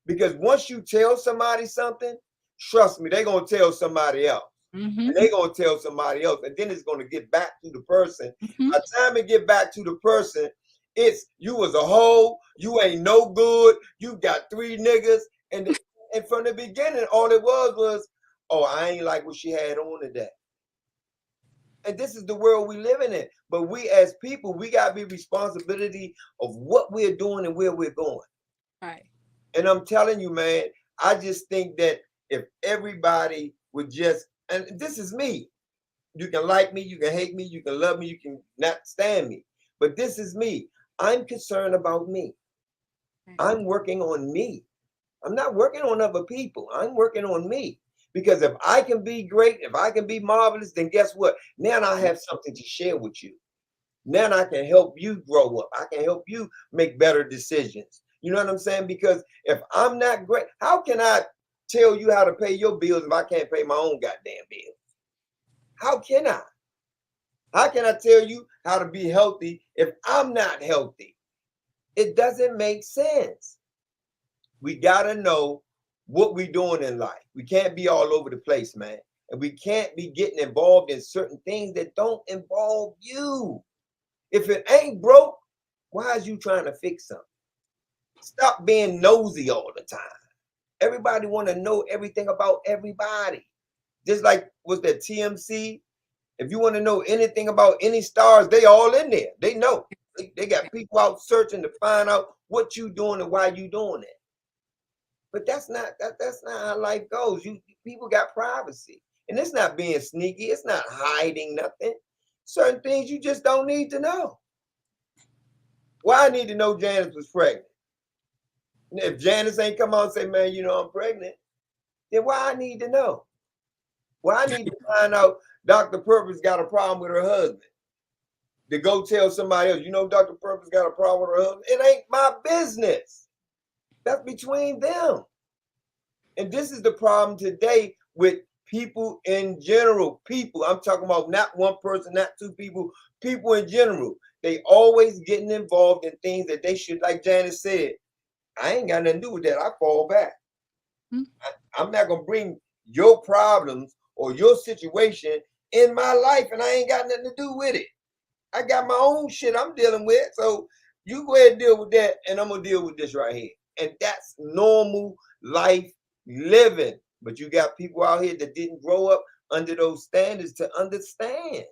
Because once you tell somebody something, trust me, they're going to tell somebody else. And they're going to tell somebody else. And then it's going to get back to the person. By the time it get back to the person, it's you was a hoe, you ain't no good, you got 3 niggas. And from the beginning, all it was, oh, I ain't like what she had on today. And this is the world we living in. But we as people, we got to be responsibility of what we're doing and where we're going. Right. And I'm telling you, man, I just think that if everybody would just, and this is me, you can like me, you can hate me, you can love me, you can not stand me. But this is me. I'm concerned about me. I'm working on me. I'm not working on other people. I'm working on me. Because if I can be great, if I can be marvelous, then guess what? Now I have something to share with you. Now I can help you grow up. I can help you make better decisions. You know what I'm saying? Because if I'm not great, how can I tell you how to pay your bills if I can't pay my own goddamn bills? How can I? How can I tell you how to be healthy if I'm not healthy? It doesn't make sense. We got to know what we're doing in life. We can't be all over the place, man. And we can't be getting involved in certain things that don't involve you. If it ain't broke, why is you trying to fix something? Stop being nosy all the time. Everybody want to know everything about everybody. Just like was that TMC? If you want to know anything about any stars, they all in there. They know. They got people out searching to find out what you doing and why you doing it. But that's not how life goes. People got privacy. And it's not being sneaky. It's not hiding nothing. Certain things you just don't need to know. Why I need to know Janice was pregnant? And if Janice ain't come out and say, man, you know I'm pregnant, then why I need to know? Why I need to find out Dr. Purpose got a problem with her husband? To go tell somebody else, you know Dr. Purpose got a problem with her husband? It ain't my business. That's between them. And this is the problem today with people in general. People, I'm talking about not one person, not two people, people in general. They always getting involved in things that they should, like Janice said, I ain't got nothing to do with that. I fall back. I'm not going to bring your problems or your situation in my life, and I ain't got nothing to do with it. I got my own shit I'm dealing with. So you go ahead and deal with that, and I'm going to deal with this right here. And that's normal life living. But you got people out here that didn't grow up under those standards to understand.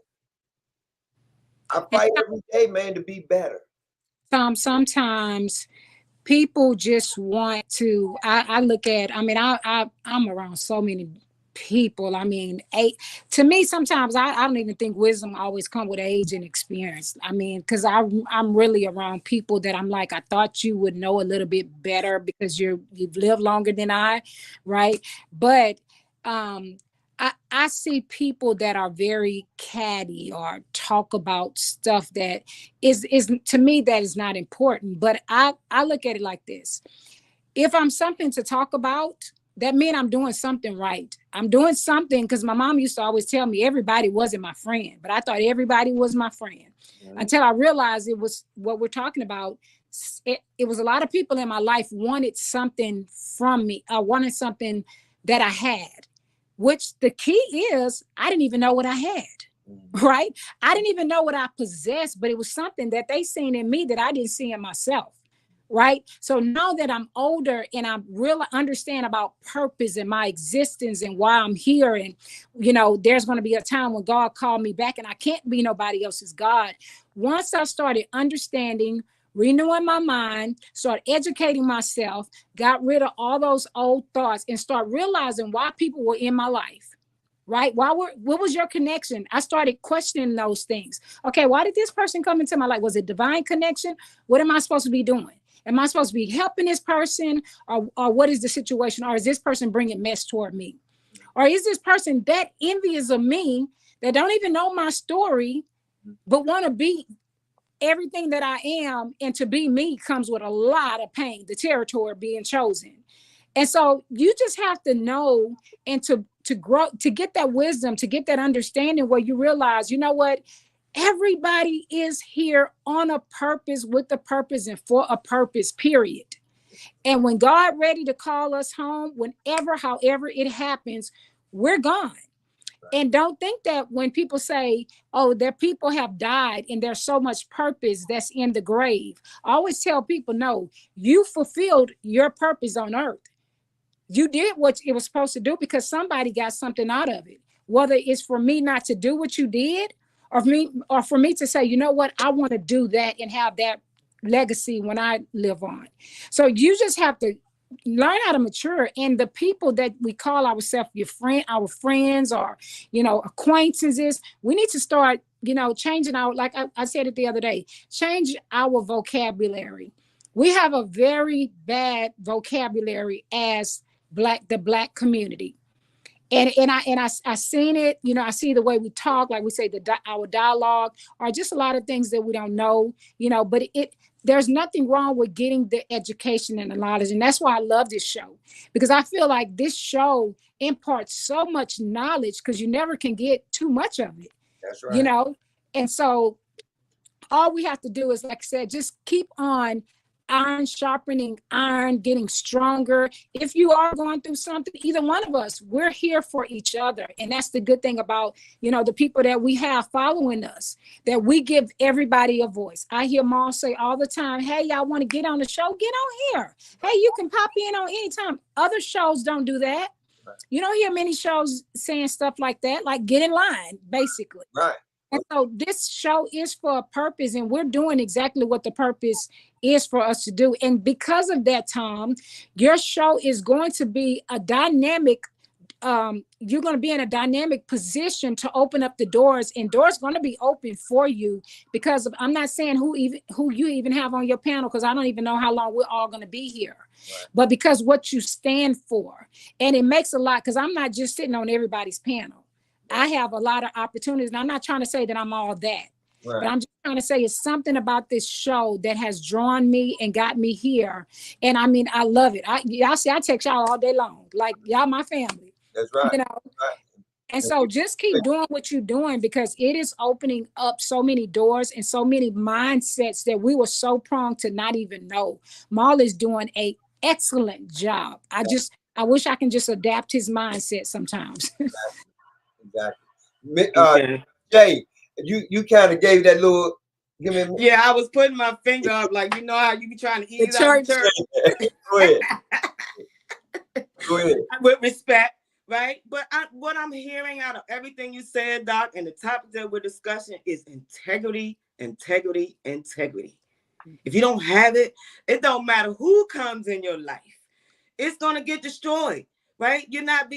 I fight every day, man, to be better. Sometimes people just want to, I look at, I mean, I'm around so many people. I mean, to me, sometimes I don't even think wisdom always come with age and experience. I mean, because I'm really around people that I'm like, I thought you would know a little bit better because you've lived longer than I, right? But I see people that are very catty or talk about stuff that is to me that is not important. But I look at it like this: if I'm something to talk about, that means I'm doing something right. I'm doing something, because my mom used to always tell me everybody wasn't my friend, but I thought everybody was my friend until I realized it was what we're talking about. It was a lot of people in my life wanted something from me. I wanted something that I had, which the key is I didn't even know what I had, right? I didn't even know what I possessed, but it was something that they seen in me that I didn't see in myself. Right. So now that I'm older and I really understand about purpose and my existence and why I'm here, and, you know, there's going to be a time when God called me back and I can't be nobody else's God. Once I started understanding, renewing my mind, start educating myself, got rid of all those old thoughts and start realizing why people were in my life. Right? What was your connection? I started questioning those things. Okay, why did this person come into my life? Was it divine connection? What am I supposed to be doing? Am I supposed to be helping this person, or what is the situation? Or is this person bringing mess toward me? Or is this person that envious of me that don't even know my story, but want to be everything that I am? And to be me comes with a lot of pain, the territory being chosen. And so you just have to know and to grow, to get that wisdom, to get that understanding where you realize, you know what? Everybody is here on a purpose, with a purpose, and for a purpose, period. And when God ready to call us home, whenever, however it happens, we're gone. And don't think that when people say, oh, their people have died and there's so much purpose that's in the grave. I always tell people, no, you fulfilled your purpose on earth. You did what it was supposed to do because somebody got something out of it. Whether it's for me not to do what you did, or for me to say, you know what, I want to do that and have that legacy when I live on. So you just have to learn how to mature. And the people that we call ourselves our friends, or, you know, acquaintances, we need to start, you know, changing our, like I said it the other day, change our vocabulary. We have a very bad vocabulary as the black community. And I seen it, you know, I see the way we talk, like we say our dialogue, or just a lot of things that we don't know, you know, but there's nothing wrong with getting the education and the knowledge. And that's why I love this show, because I feel like this show imparts so much knowledge, because you never can get too much of it. That's right. You know, and so all we have to do is, like I said, just keep on iron sharpening iron, getting stronger. If you are going through something, either one of us, we're here for each other. And that's the good thing about, you know, the people that we have following us, that we give everybody a voice. I hear Mom say all the time, hey, y'all want to get on the show? Get on here. Hey, you can pop in on any time. Other shows don't do that. You don't hear many shows saying stuff like that, like get in line, basically. Right. And so this show is for a purpose, and we're doing exactly what the purpose is for us to do. And because of that, Tom, your show is going to be a dynamic, you're going to be in a dynamic position to open up the doors, and doors going to be open for you, because of, I'm not saying who you even have on your panel, because I don't even know how long we're all going to be here. Right. But because what you stand for, and it makes a lot, because I'm not just sitting on everybody's panel. I have a lot of opportunities, and I'm not trying to say that I'm all that, right. But I'm just trying to say it's something about this show that has drawn me and got me here. And I mean, I love it. Y'all see, I text y'all all day long, like y'all my family. That's right. You know, right. And so just keep doing what you're doing, because it is opening up so many doors and so many mindsets that we were so prone to not even know. Maul is doing an excellent job. I wish I can just adapt his mindset sometimes. Exactly. Jay, you kind of gave that little. Give me. Yeah, I was putting my finger up, like, you know how you be trying to ease out the church. Go ahead. Go ahead. With respect, right? But what I'm hearing out of everything you said, Doc, and the topic that we're discussing is integrity, integrity, integrity. If you don't have it, it don't matter who comes in your life. It's gonna get destroyed. Right? You're not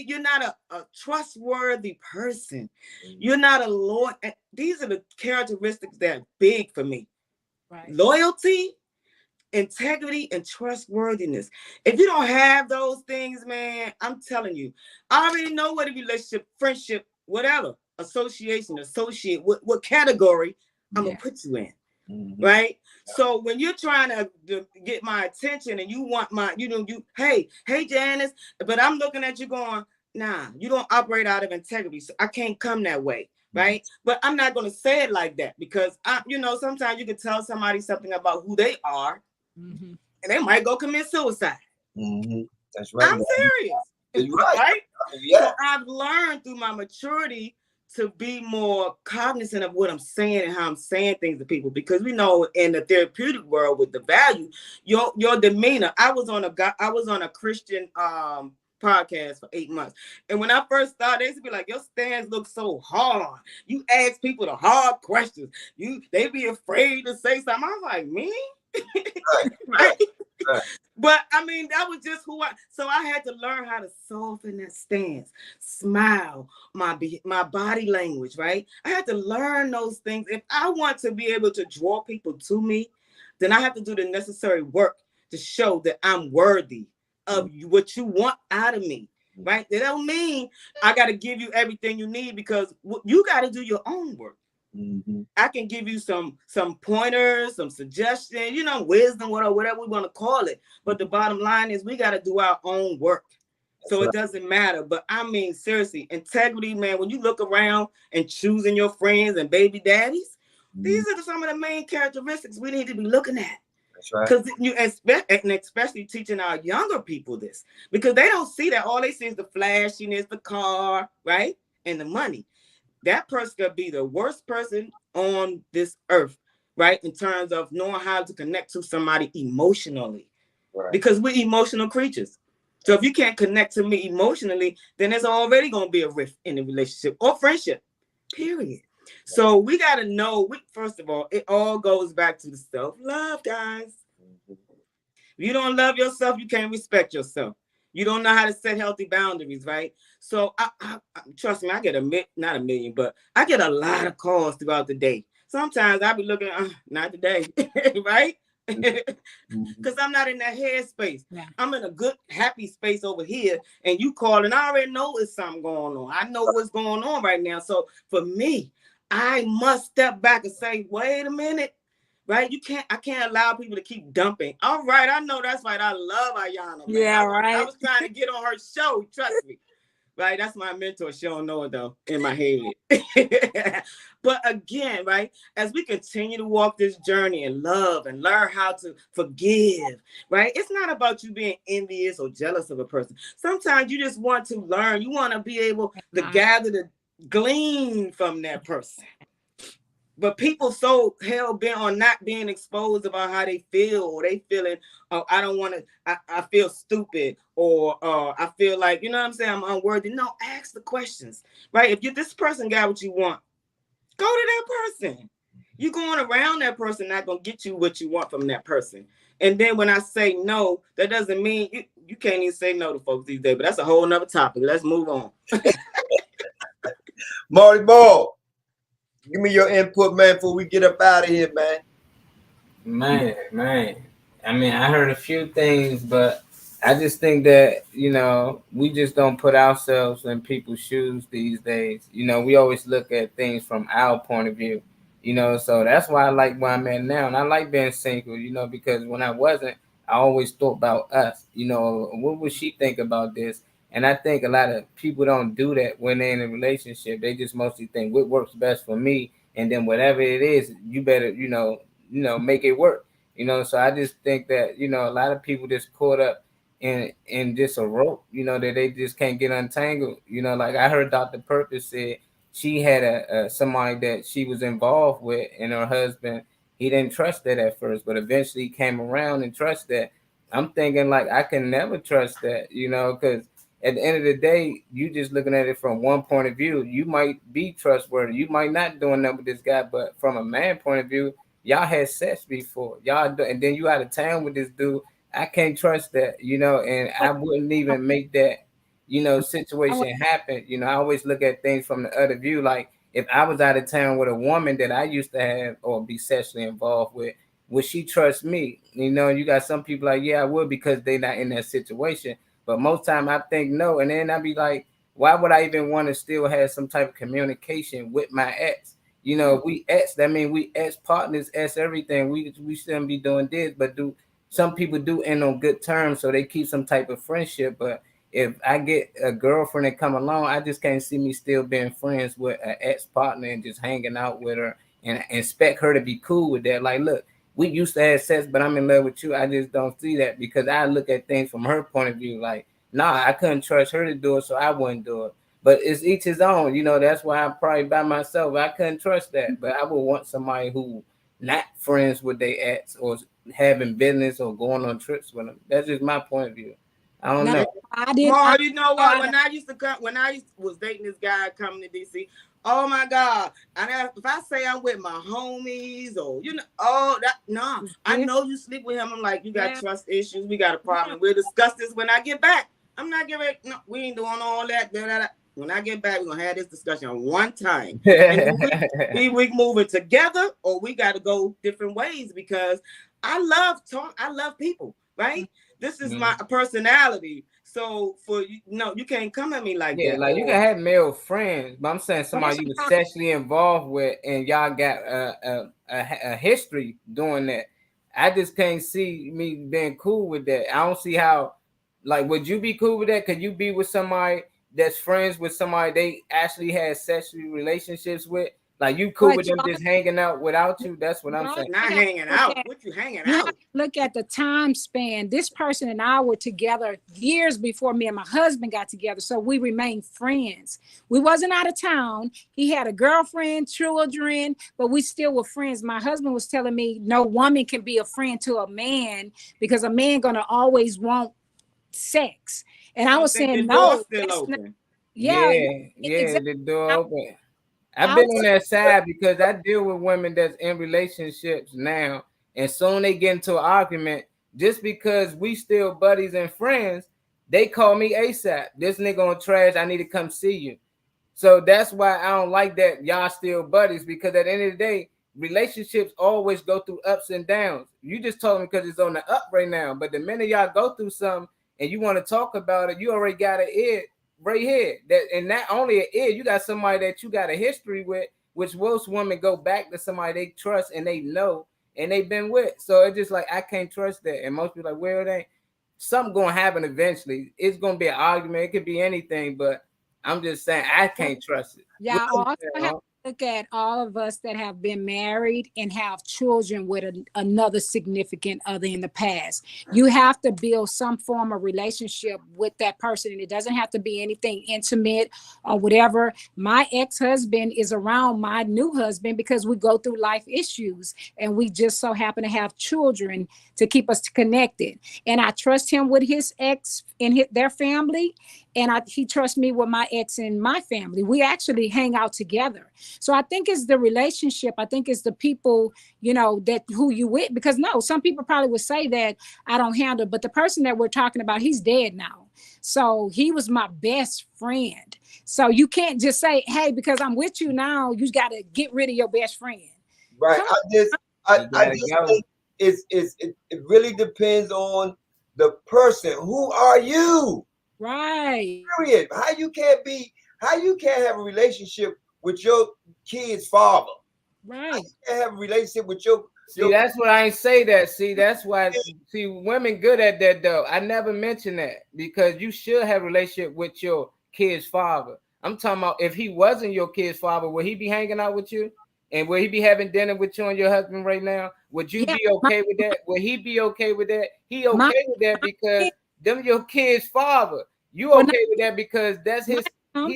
a trustworthy person. You're not a loyal. These are the characteristics that are big for me. Right. Loyalty, integrity, and trustworthiness. If you don't have those things, man, I'm telling you, I already know what a relationship, friendship, whatever, associate, what category I'm gonna put you in. Mm-hmm. Right. Yeah. So when you're trying to get my attention and you want my, hey Janice, but I'm looking at you going, nah, you don't operate out of integrity. So I can't come that way. Right. Mm-hmm. But I'm not going to say it like that, because sometimes you can tell somebody something about who they are, mm-hmm. and they might go commit suicide. Mm-hmm. That's right. I'm serious. That's right. Right? Yeah. So I've learned through my maturity to be more cognizant of what I'm saying and how I'm saying things to people, because we know in the therapeutic world with the value, your demeanor. I was on a Christian podcast for 8 months, and when I first started, they used to be like, your stance looks so hard. You ask people the hard questions. They be afraid to say something. I was like, me? Right? Right. But I mean, that was just so I had to learn how to soften that stance, smile, my body language, right? I had to learn those things. If I want to be able to draw people to me, then I have to do the necessary work to show that I'm worthy of what you want out of me, right? That don't mean I got to give you everything you need, because you got to do your own work. Mm-hmm. I can give you some pointers, some suggestions, wisdom, whatever we want to call it. But the bottom line is we got to do our own work. So it doesn't matter. But I mean, seriously, integrity, man, when you look around and choosing your friends and baby daddies, these are some of the main characteristics we need to be looking at. That's right. Because you expect, and especially teaching our younger people this, because they don't see that. All they see is the flashiness, the car, right? And the money. That person could be the worst person on this earth, right? In terms of knowing how to connect to somebody emotionally, right? Because we're emotional creatures. So if you can't connect to me emotionally, then there's already going to be a rift in the relationship or friendship, period. So we got to know, first of all, it all goes back to the self-love, guys. If you don't love yourself, you can't respect yourself. You don't know how to set healthy boundaries, right? So I trust me, I get not a million, but I get a lot of calls throughout the day. Sometimes I'll be looking, not today, right? Because I'm not in that headspace. Yeah. I'm in a good, happy space over here, and you calling. I already know it's something going on. I know what's going on right now. So for me, I must step back and say, wait a minute. Right? I can't allow people to keep dumping. All right, I know that's right. I love Ayana, man. Yeah, I right. was trying to get on her show, trust me. Right? That's my mentor. She don't know it though, in my head. But again, right, as we continue to walk this journey and love and learn how to forgive, right? It's not about you being envious or jealous of a person. Sometimes you just want to learn. You want to be able to gather the glean from that person. But people so hell bent on not being exposed about how they feel, or they feeling, oh, I don't want to, I feel stupid, or I feel like, you know what I'm saying, I'm unworthy. No, ask the questions, right? If this person got what you want, go to that person. You going around that person not gonna get you what you want from that person. And then when I say no, that doesn't mean you can't even say no to folks these days. But that's a whole nother topic. Let's move on. Marty Ball, give me your input, man, before we get up out of here, man. Man. I mean, I heard a few things, but I just think that, we just don't put ourselves in people's shoes these days. We always look at things from our point of view, so that's why I like where I'm at now. And I like being single, because when I wasn't, I always thought about us, what would she think about this? And I think a lot of people don't do that when they're in a relationship. They just mostly think what works best for me. And then whatever it is, you better, make it work. So I just think that, a lot of people just caught up in just a rope, that they just can't get untangled. Like I heard Dr. Purpose said she had a somebody that she was involved with, and her husband, he didn't trust that at first, but eventually he came around and trust that. I'm thinking like I can never trust that, because at the end of the day, you just looking at it from one point of view. You might be trustworthy, you might not doing nothing with this guy, but from a man point of view, y'all had sex before, and then you out of town with this dude. I can't trust that, and I wouldn't even make that, situation happen. I always look at things from the other view. Like if I was out of town with a woman that I used to have or be sexually involved with, would she trust me? You got some people like, yeah, I would, because they not in that situation. But most time I think no, and then I be like, why would I even want to still have some type of communication with my ex? We ex, that mean we ex partners, ex everything. We shouldn't be doing this, but do some people do end on good terms, so they keep some type of friendship. But if I get a girlfriend that come along, I just can't see me still being friends with an ex partner and just hanging out with her and expect her to be cool with that. Like, look, we used to have sex, but I'm in love with you. I just don't see that, because I look at things from her point of view. Like, nah, I couldn't trust her to do it, so I wouldn't do it. But it's each his own, that's why I'm probably by myself. I couldn't trust that, but I would want somebody who not friends with their ex or having business or going on trips with them. That's just my point of view. I don't know. I did. Mar, you know what? When I was dating this guy coming to DC, oh my God! If I say I'm with my homies, or I know you sleep with him. I'm like, you got trust issues. We got a problem. We'll discuss this when I get back. I'm not getting ready. No, we ain't doing all that. When I get back, we're gonna have this discussion one time. And we moving together, or we got to go different ways, because I love people, right? This is my personality. So you can't come at me like that. Like you can have male friends, but I'm saying somebody you were sexually involved with, and y'all got a history doing that. I just can't see me being cool with that. I don't see how. Like, would you be cool with that? Could you be with somebody that's friends with somebody they actually had sexual relationships with? Like, you cool with them just hanging out without you? That's what I'm saying. Not hanging out. What you hanging out? Look at the time span. This person and I were together years before me and my husband got together, so we remained friends. We wasn't out of town. He had a girlfriend, children, but we still were friends. My husband was telling me no woman can be a friend to a man, because a man gonna always want sex. And I was saying no. Yeah, exactly. The door open. I've been on that side, because I deal with women that's in relationships now, and soon they get into an argument, just because we still buddies and friends, they call me ASAP. This nigga on trash, I need to come see you. So that's why I don't like that y'all still buddies, because at the end of the day, relationships always go through ups and downs. You just told me because it's on the up right now, but the minute y'all go through something and you want to talk about it, you already got an ear right here. That and not only an ear, you got somebody that you got a history with, which most women go back to somebody they trust and they know and they've been with. So it's just like I can't trust that. And most people like, well, it ain't something gonna happen eventually. It's gonna be an argument, it could be anything, but I'm just saying I can't trust it. Yeah, also have to look at all of us that have been married and have children with another significant other in the past. You have to build some form of relationship with that person, and it doesn't have to be anything intimate or whatever. My ex-husband is around my new husband because we go through life issues, and we just so happen to have children to keep us connected. And I trust him with his ex and their family, and he trusts me with my ex and my family. We actually hang out together. So I think it's the relationship. I think it's the people, that who you with. Because no, some people probably would say that I don't handle, but the person that we're talking about, he's dead now. So he was my best friend. So you can't just say, hey, because I'm with you now, you got to get rid of your best friend. Right. I just think it really depends on the person. Who are you? Right. Period. How you can't have a relationship with your kid's father? Right. How you can't have a relationship with your that's what I ain't say that. See, that's why women good at that though. I never mentioned that because you should have a relationship with your kid's father. I'm talking about if he wasn't your kid's father, would he be hanging out with you? And will he be having dinner with you and your husband right now? Would you be okay with that? Would he be okay with that? He okay with that because them your kid's father. You okay with that because that's his. I'm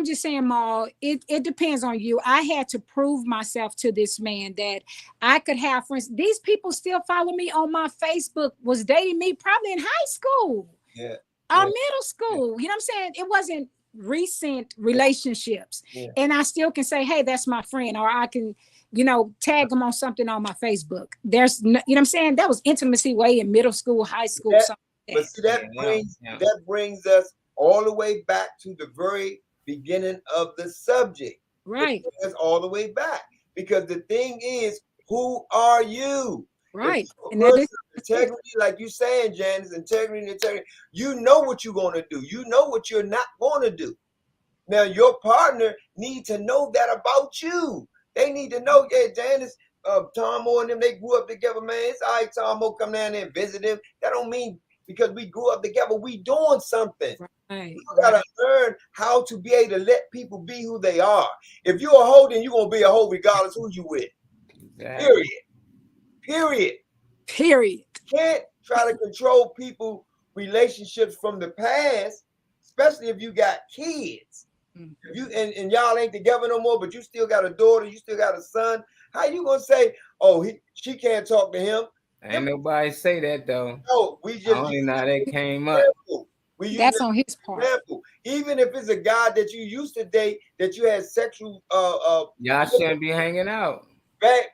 just saying, Ma, it depends on you. I had to prove myself to this man that I could have friends. These people still follow me on my Facebook, was dating me probably in high school. Yeah. Or middle school. You know what I'm saying? It wasn't recent relationships. Yeah. And I still can say, hey, that's my friend, or I can, tag them on something on my Facebook. There's you know what I'm saying? That was intimacy way in middle school, high school, something like that. But see, that brings us all the way back to the very beginning of the subject. Right. That's all the way back. Because the thing is, who are you? Right. And that is integrity, like you saying, Janice, integrity. You know what you're going to do. You know what you're not going to do. Now, your partner needs to know that about you. They need to know, yeah, Janice, Tomo and them, they grew up together, man. It's all right, Tomo, come down there and visit them. That don't mean because we grew up together, we doing something. Right. You gotta learn how to be able to let people be who they are. If you're a hoe, then you're gonna be a hoe regardless who you with. Exactly. Period. You can't try to control people relationships from the past, especially if you got kids. If you and y'all ain't together no more, but you still got a daughter, you still got a son. How you gonna say, oh, she can't talk to him? Ain't nobody say that though. No, we just I don't even know how that came up. That's on his part. Even if it's a guy that you used to date that you had sexual y'all shouldn't be hanging out.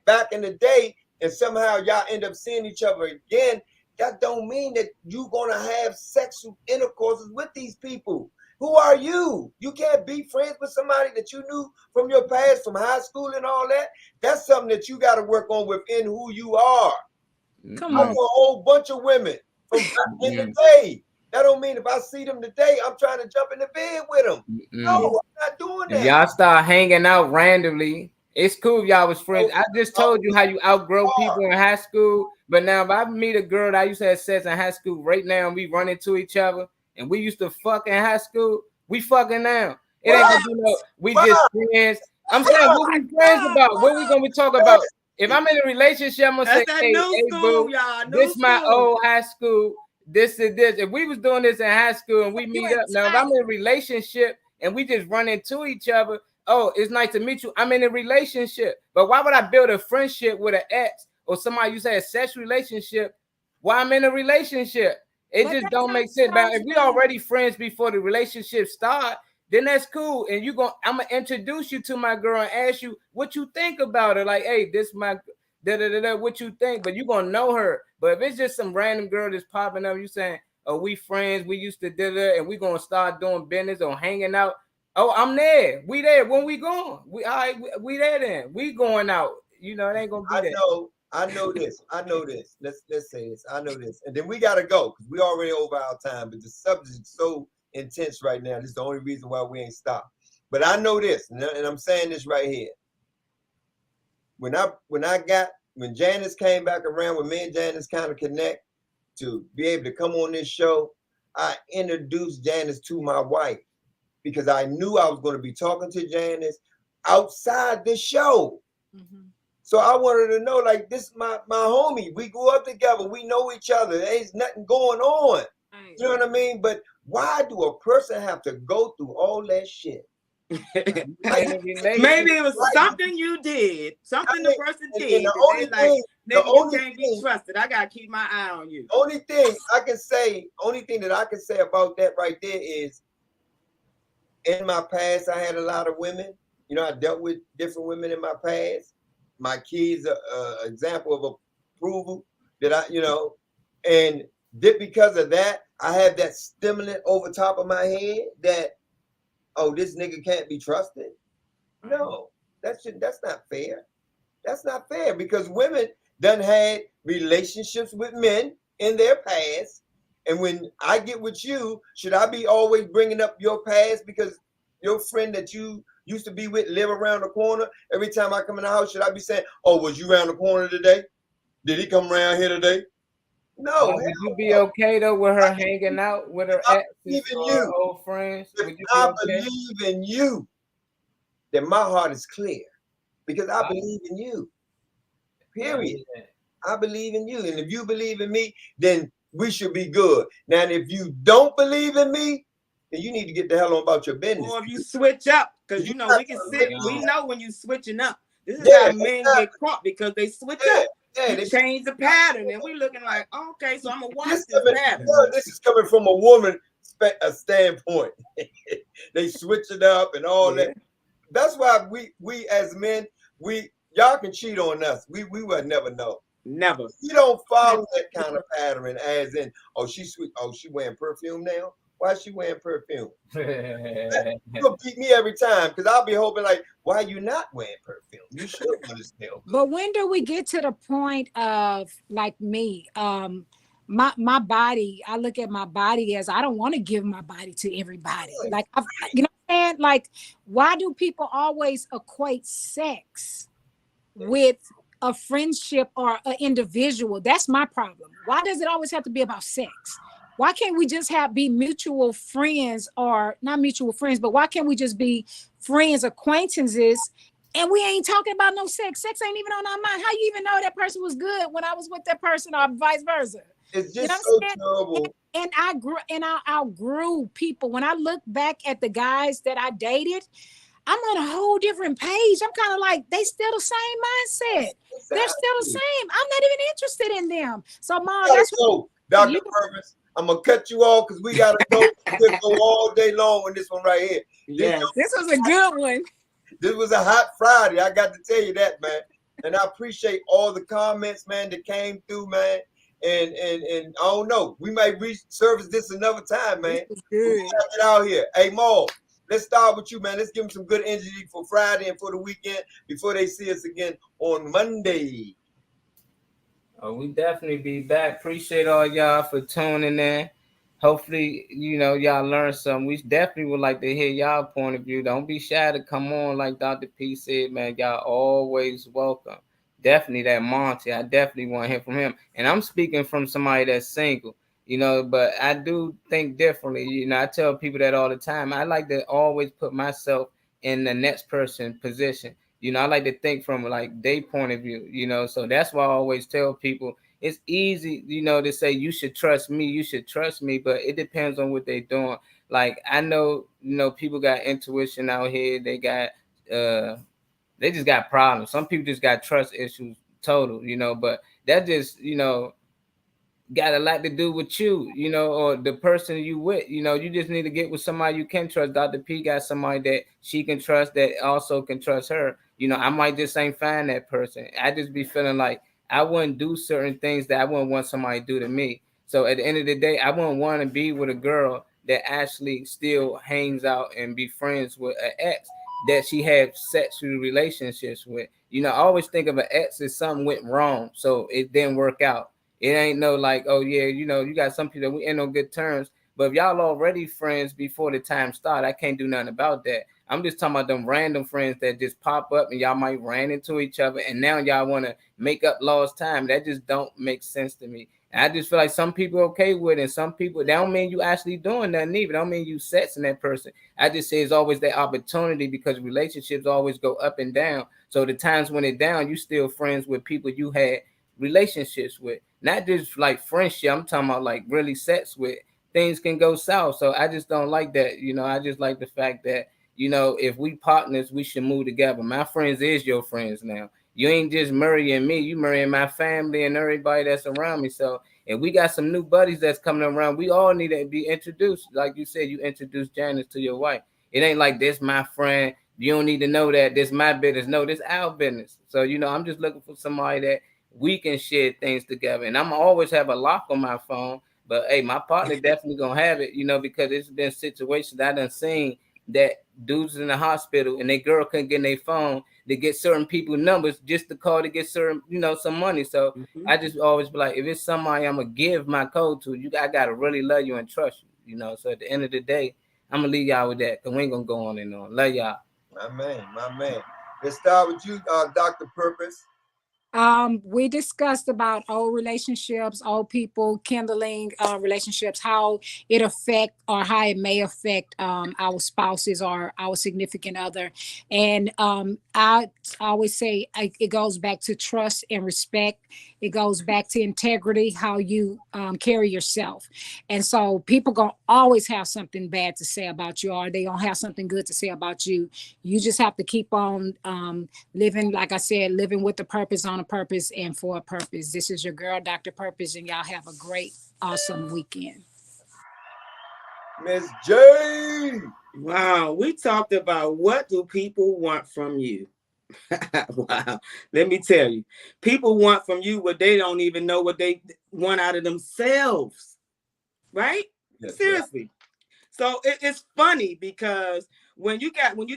Back in the day, and somehow y'all end up seeing each other again, that don't mean that you're gonna have sexual intercourses with these people. Who are you? You can't be friends with somebody that you knew from your past, from high school and all that. That's something that you got to work on within who you are. Come on. I know a whole bunch of women from back in the day. That don't mean if I see them today, I'm trying to jump in the bed with them. No, I'm not doing that. If y'all start hanging out randomly, it's cool if y'all was friends. I just told you how you outgrow people in high school. But now if I meet a girl that I used to have sex in high school right now and we run into each other and we used to fuck in high school, we fucking now. It ain't gonna be no, we just friends. I'm saying what we friends about? What we gonna be talking about? If I'm in a relationship, I'm gonna say, hey, boo, this my old high school. This is this. If we was doing this in high school and we meet up now, if I'm in a relationship and we just run into each other, oh, it's nice to meet you. I'm in a relationship, but why would I build a friendship with an ex or somebody you say a sexual relationship? Why I'm in a relationship? It just don't make sense. But if we already friends before the relationship start, then that's cool. And I'm gonna introduce you to my girl and ask you what you think about her. Like, hey, this my what you think, but you gonna know her. But if it's just some random girl that's popping up, you saying, oh, we friends, we used to and we gonna start doing business or hanging out. Oh, I'm there. We there. When we going? We all right. We there then. We going out. You know, it ain't gonna be that. I know this. I know this. Let's say this. I know this. And then we gotta go because we already over our time. But the subject is so intense right now. This is the only reason why we ain't stopped. But I know this, and I'm saying this right here. When Janice came back around, when me and Janice kind of connect to be able to come on this show, I introduced Janice to my wife because I knew I was going to be talking to Janice outside the show. Mm-hmm. So I wanted to know, like, this is my homie. We grew up together. We know each other. There's nothing going on. Right. You know what I mean? But why do a person have to go through all that shit? Maybe it was something you did, something the person did. The only thing, you can't be trusted. I gotta keep my eye on you. Only thing that I can say about that right there is, in my past, I had a lot of women. You know, I dealt with different women in my past. My kids are an example of approval that and because of that, I have that stimulant over top of my head that, oh, this nigga can't be trusted. No, that's not fair. That's not fair because women done had relationships with men in their past. And when I get with you, should I be always bringing up your past because your friend that you used to be with live around the corner? Every time I come in the house, should I be saying, oh, was you around the corner today? Did he come around here today? No. Would you be okay though with her hanging out with her exes or her old friends? Would you be okay? Believe in you, then my heart is clear because I believe in you. Period. I believe in you. And if you believe in me, then we should be good. Now, if you don't believe in me, then you need to get the hell on about your business. Or if you switch up, because you know we can sit. We know when you switching up. This is how men get caught because they switch up. Yeah, they change the pattern, and we looking like, okay, so I'm gonna watch this pattern. This is coming from a woman standpoint. They switch it up and all that. That's why we as men, y'all can cheat on us. We would never know. Never. You don't follow that kind of pattern, as in, oh, she wearing perfume now. Why is she wearing perfume? You'll beat me every time because I'll be hoping like, why are you not wearing perfume? You should want to still. But when do we get to the point of like me? My body, I look at my body as I don't want to give my body to everybody. Like, you know what I'm saying? Like, why do people always equate sex with a friendship or an individual? That's my problem. Why does it always have to be about sex? Why can't we just be mutual friends, or not mutual friends, but why can't we just be friends, acquaintances, and we ain't talking about no sex? Sex ain't even on our mind. How you even know that person was good when I was with that person, or vice versa? It's just so terrible. And I outgrew people. When I look back at the guys that I dated, I'm on a whole different page. I'm kind of like, they still the same mindset. Exactly. They're still the same. I'm not even interested in them. So, Mom, that's what Dr. Purvis, I'm gonna cut you off because we gotta go. We go all day long on this one right here. Yes, this was a good one. This was a hot Friday. I got to tell you that, man. And I appreciate all the comments, man, that came through, man. And I don't know, we might resurface this another time, man. We'll check it out here. Hey, Mo, let's start with you, man. Let's give them some good energy for Friday and for the weekend before they see us again on Monday. Oh, we definitely be back. Appreciate all y'all for tuning in. Hopefully, y'all learned something. We definitely would like to hear y'all point of view. Don't be shy to come on, like Dr. P said, man. Y'all always welcome. Definitely that Monty. I definitely want to hear from him. And I'm speaking from somebody that's single, but I do think differently. I tell people that all the time. I like to always put myself in the next person's position. I like to think from like their point of view, so that's why I always tell people it's easy, to say you should trust me, but it depends on what they're doing. Like, I know, people got intuition out here. They got, they just got problems. Some people just got trust issues total, but that just, got a lot to do with you, or the person you with. You just need to get with somebody you can trust. Dr. P got somebody that she can trust that also can trust her. I might just ain't find that person. I just be feeling like I wouldn't do certain things that I wouldn't want somebody to do to me. So at the end of the day, I wouldn't want to be with a girl that actually still hangs out and be friends with an ex that she had sexual relationships with. You know, I always think of an ex as something went wrong, so it didn't work out. It ain't no like, oh yeah, you know, you got some people that we ain't on good terms. But if y'all already friends before the time start, I can't do nothing about that. I'm just talking about them random friends that just pop up and y'all might ran into each other and now y'all want to make up lost time. That just don't make sense to me. And I just feel like some people okay with it and some people, that don't mean you actually doing nothing either. That don't mean you sexing that person. I just say it's always that opportunity because relationships always go up and down. So the times when it down, you still friends with people you had relationships with. Not just like friendship. I'm talking about like really sex with. Things can go south. So I just don't like that. You know, I just like the fact that, you know, if we partners, we should move together. My friends is your friends now. You ain't just marrying me, you marrying my family and everybody that's around me. So if we got some new buddies that's coming around, we all need to be introduced. Like you said, you introduced Janice to your wife. It ain't like this my friend. You don't need to know that this my business. No, this our business. So, you know, I'm just looking for somebody that we can share things together. And I'm always have a lock on my phone. But hey, my partner definitely gonna have it, you know, because it's been situations I done seen that dudes in the hospital and they girl couldn't get their phone to get certain people numbers just to call to get certain, you know, some money. So I just always be like, if it's somebody I'm gonna give my code to, I gotta really love you and trust you, you know. So at the end of the day, I'm gonna leave y'all with that because we ain't gonna go on and on. Love y'all. My man, my man. Let's start with you, Dr. Purpose. We discussed about old relationships, old people kindling relationships, how it affect or how it may affect our spouses or our significant other. And I always say it goes back to trust and respect. It goes back to integrity, how you carry yourself. And so people gonna always have something bad to say about you, or they gonna have something good to say about you. You just have to keep on living, like I said, living with the purpose, on a purpose, and for a purpose. This is your girl, Dr. Purpose, and y'all have a great, awesome weekend. Miss J. Wow, we talked about what do people want from you. Wow, let me tell you, people want from you what they don't even know what they want out of themselves, right? Yes, Seriously. So it's funny because when you're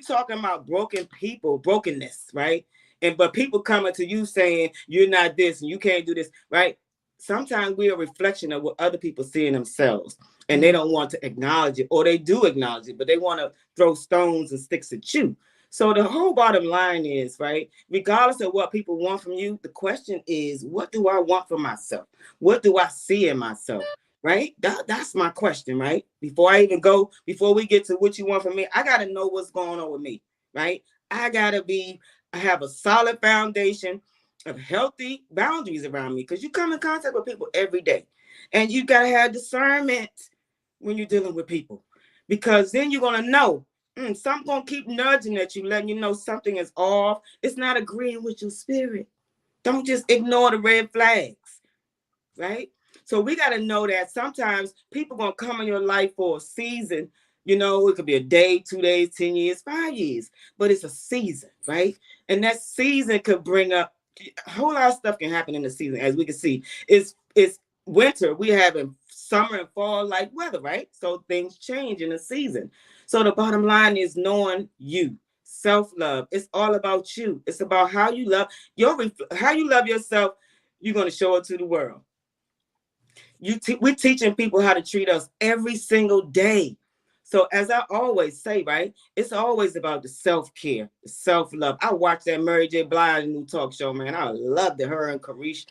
talking about broken people, brokenness, right? And but people coming to you saying you're not this and you can't do this, right? Sometimes we're a reflection of what other people see in themselves, and they don't want to acknowledge it, or they do acknowledge it, but they want to throw stones and sticks at you. So the whole bottom line is, right, regardless of what people want from you, the question is, what do I want for myself? What do I see in myself? Right? That's my question, right? Before we get to what you want from me, I got to know what's going on with me, right? I have a solid foundation of healthy boundaries around me because you come in contact with people every day. And you got to have discernment when you're dealing with people because then you're going to know. Something going to keep nudging at you, letting you know something is off. It's not agreeing with your spirit. Don't just ignore the red flags, right? So we got to know that sometimes people going to come in your life for a season. You know, it could be a day, 2 days, 10 years, 5 years, but it's a season, right? And that season could bring up a whole lot of stuff can happen in the season. As we can see, it's winter. We have in summer and fall like weather, right? So things change in the season. So the bottom line is knowing you. Self-love. It's all about you. It's about how you love how you love yourself. You're going to show it to the world. We're teaching people how to treat us every single day. So as I always say, right, it's always about the self-care, the self-love. I watched that Mary J. Blige new talk show, man. I loved it. Her and Karish,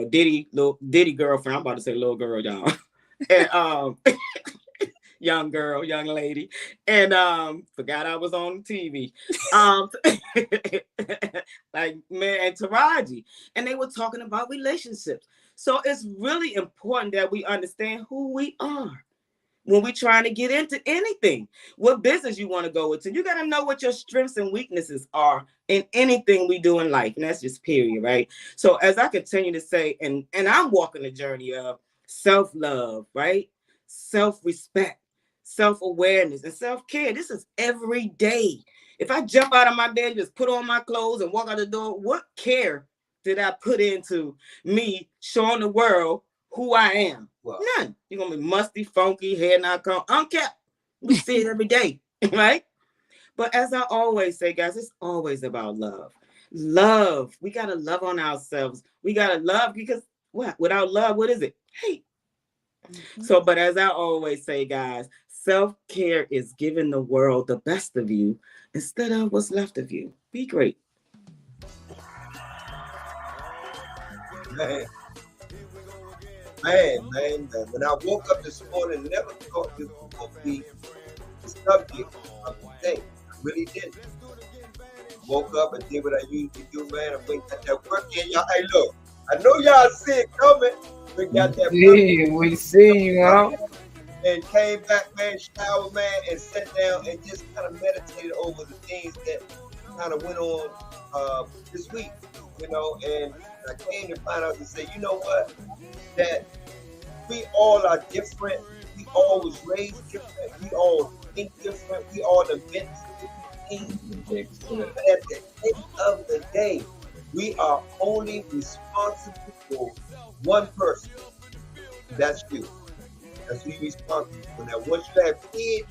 Diddy girlfriend. I'm about to say little girl, y'all. And young girl, young lady. And forgot I was on TV. Like man and Taraji. And they were talking about relationships. So it's really important that we understand who we are when we're trying to get into anything, what business you want to go into. You got to know what your strengths and weaknesses are in anything we do in life. And that's just period, right? So as I continue to say, and I'm walking the journey of self-love, right? Self-respect, self-awareness, and self-care. This is every day. If I jump out of my bed, just put on my clothes and walk out the door, what care did I put into me showing the world who I am? Well, None. You're gonna be musty, funky, hair not comb, unkept. We see it every day, right? But as I always say, guys, it's always about love. Love. We gotta love on ourselves. We gotta love because what? Without love, what is it? Hate. So, but as I always say, guys, self-care is giving the world the best of you instead of what's left of you. Be great. man, man. When I woke up this morning, never thought this was going to be the subject of the day. I really didn't. Woke up and did what I usually do, man. I went got that work in. Y'all, hey, look, I know y'all see it coming. We got that work We see you, huh? and came back, man, showered, man, and sat down and just kind of meditated over the things that kind of went on this week, you know. And I came to find out and say, you know what, that we all are different. We all was raised different. We all think different. We all the meant things. But at the end of the day, we are only responsible for one person. That's you. That's who you're responsible for. Now, once you have kids,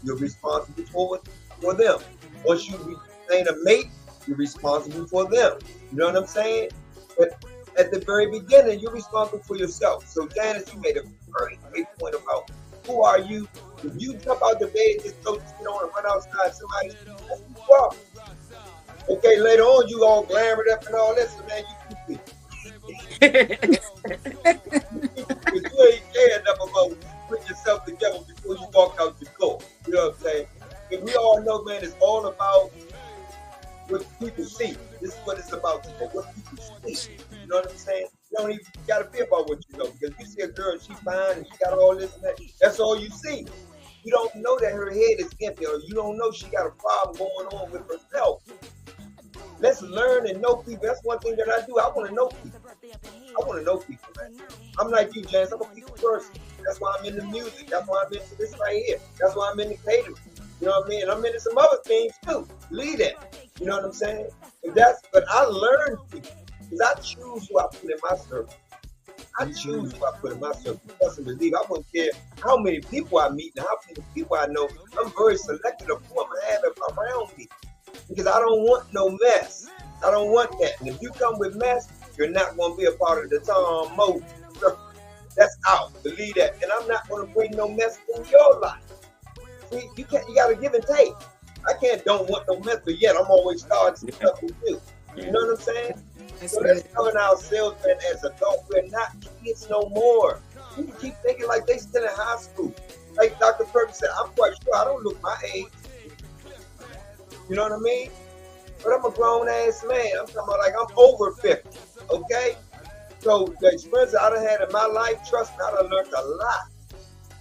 you're responsible for them. Once you remain a mate, you're responsible for them. You know what I'm saying? But at the very beginning, you're responsible for yourself. So, Janice, you made a very great point about who are you. If you jump out the bed and just go sit on and run outside, somebody, that's who you are. Okay, later on, you all glamored up and all this, so man, you because you ain't care enough about putting yourself together before you walk out the door. You know what I'm saying? And we all know, man, it's all about what people see. This is what it's about today. What people see. You know what I'm saying? You don't even gotta be about what you know. Because you see a girl, she's fine and she got all this and that. That's all you see. You don't know that her head is empty, or you don't know she got a problem going on with herself. Let's learn and know people. That's one thing that I do. I want to know people. I want to know people, man. I'm like you, Janice. I'm a people person. That's why I'm into music. That's why I'm into this right here. That's why I'm into catering. You know what I mean? And I'm into some other things too. Leave that. You know what I'm saying? But I learn people because I choose who I put in my circle. I choose who I put in my circle. Trust and believe. I wouldn't care how many people I meet and how many people I know. I'm very selective of who I'm gonna have around me because I don't want no mess. I don't want that. And if you come with mess, you're not going to be a part of the Tom Mo. That's out. Believe that. And I'm not going to bring no mess in your life. See, you got to give and take. I don't want no mess, but yet I'm always starting some stuff with you. You know what I'm saying? So let's cover ourselves, man, as adults. We're not kids no more. People keep thinking like they still in high school. Like Dr. Perkins said, I'm quite sure I don't look my age. You know what I mean? But I'm a grown ass man. I'm talking about like I'm over 50. Okay? So the experience I done had in my life, trust me, I done learned a lot.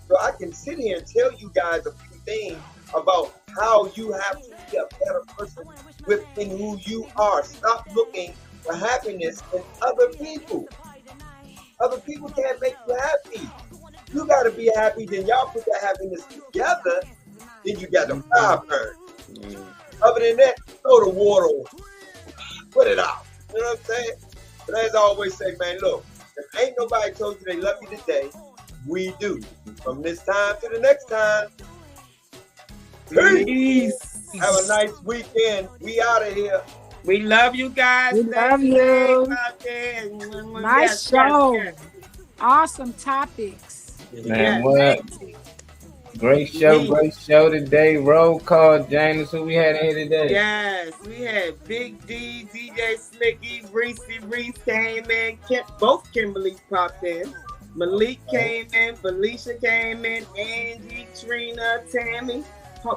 So I can sit here and tell you guys a few things about how you have to be a better person within who you are. Stop looking for happiness in other people. Other people can't make you happy. You got to be happy, then y'all put that happiness together, then you got the fire burn. Other than that, throw the water on. Put it out. You know what I'm saying? But as I always say, man, look, if ain't nobody told you they love you today, we do. From this time to the next time. Peace. Have a nice weekend. We out of here. We love you guys. We love you. Yes, Nice show. yes. Awesome topics. Man, what? Great show today. Roll call, James. Who we had in here today? Yes, we had Big D, DJ Slicky, Reese came in. Both Kimberly's popped in. Malik came in. Felicia came in. Angie, Trina, Tammy.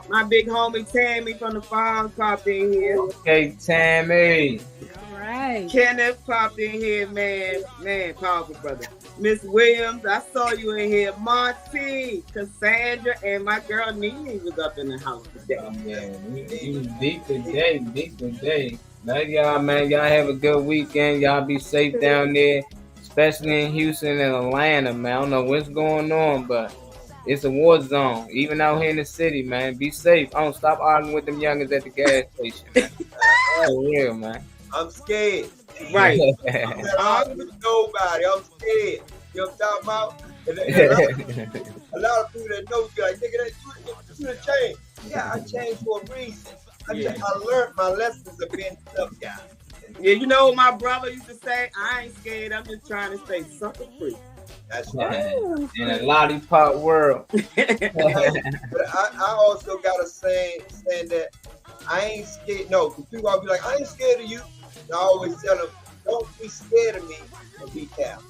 My big homie Tammy from the farm popped in here. Okay, Tammy. All right. Kenneth popped in here, man. Man, powerful brother. Miss Williams, I saw you in here. Monty, Cassandra, and my girl Nene was up in the house today. Oh, man, he was deep today. Love y'all, man. Y'all have a good weekend. Y'all be safe down there, especially in Houston and Atlanta, man. I don't know what's going on, but it's a war zone. Even out here in the city, man. Be safe. I don't stop arguing with them youngers at the gas station, man. For real, man. I'm scared. Right. I'm not arguing with nobody. I'm scared. You know what I'm talking about? And a lot of people that know be like, nigga, you done changed. Yeah, I changed for a reason. I learned my lessons of being a tough guy. Yeah, you know what my brother used to say? I ain't scared. I'm just trying to stay sucker free. That's right. In a lollipop world. But I also got a saying that I ain't scared. No, because people will be like, I ain't scared of you. And I always tell them, don't be scared of me and be careful.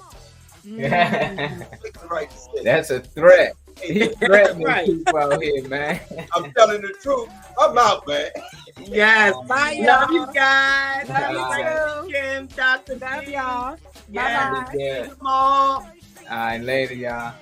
Pick the right decision. That's a threat. Hey, Threatening Right. people out here, man. I'm telling the truth. I'm out, man. Yes. Bye, Love y'all. you guys. Love you too. Kim, Dr. Love B. y'all. Yeah. Bye-bye. Yeah. Mom. All right, later, y'all.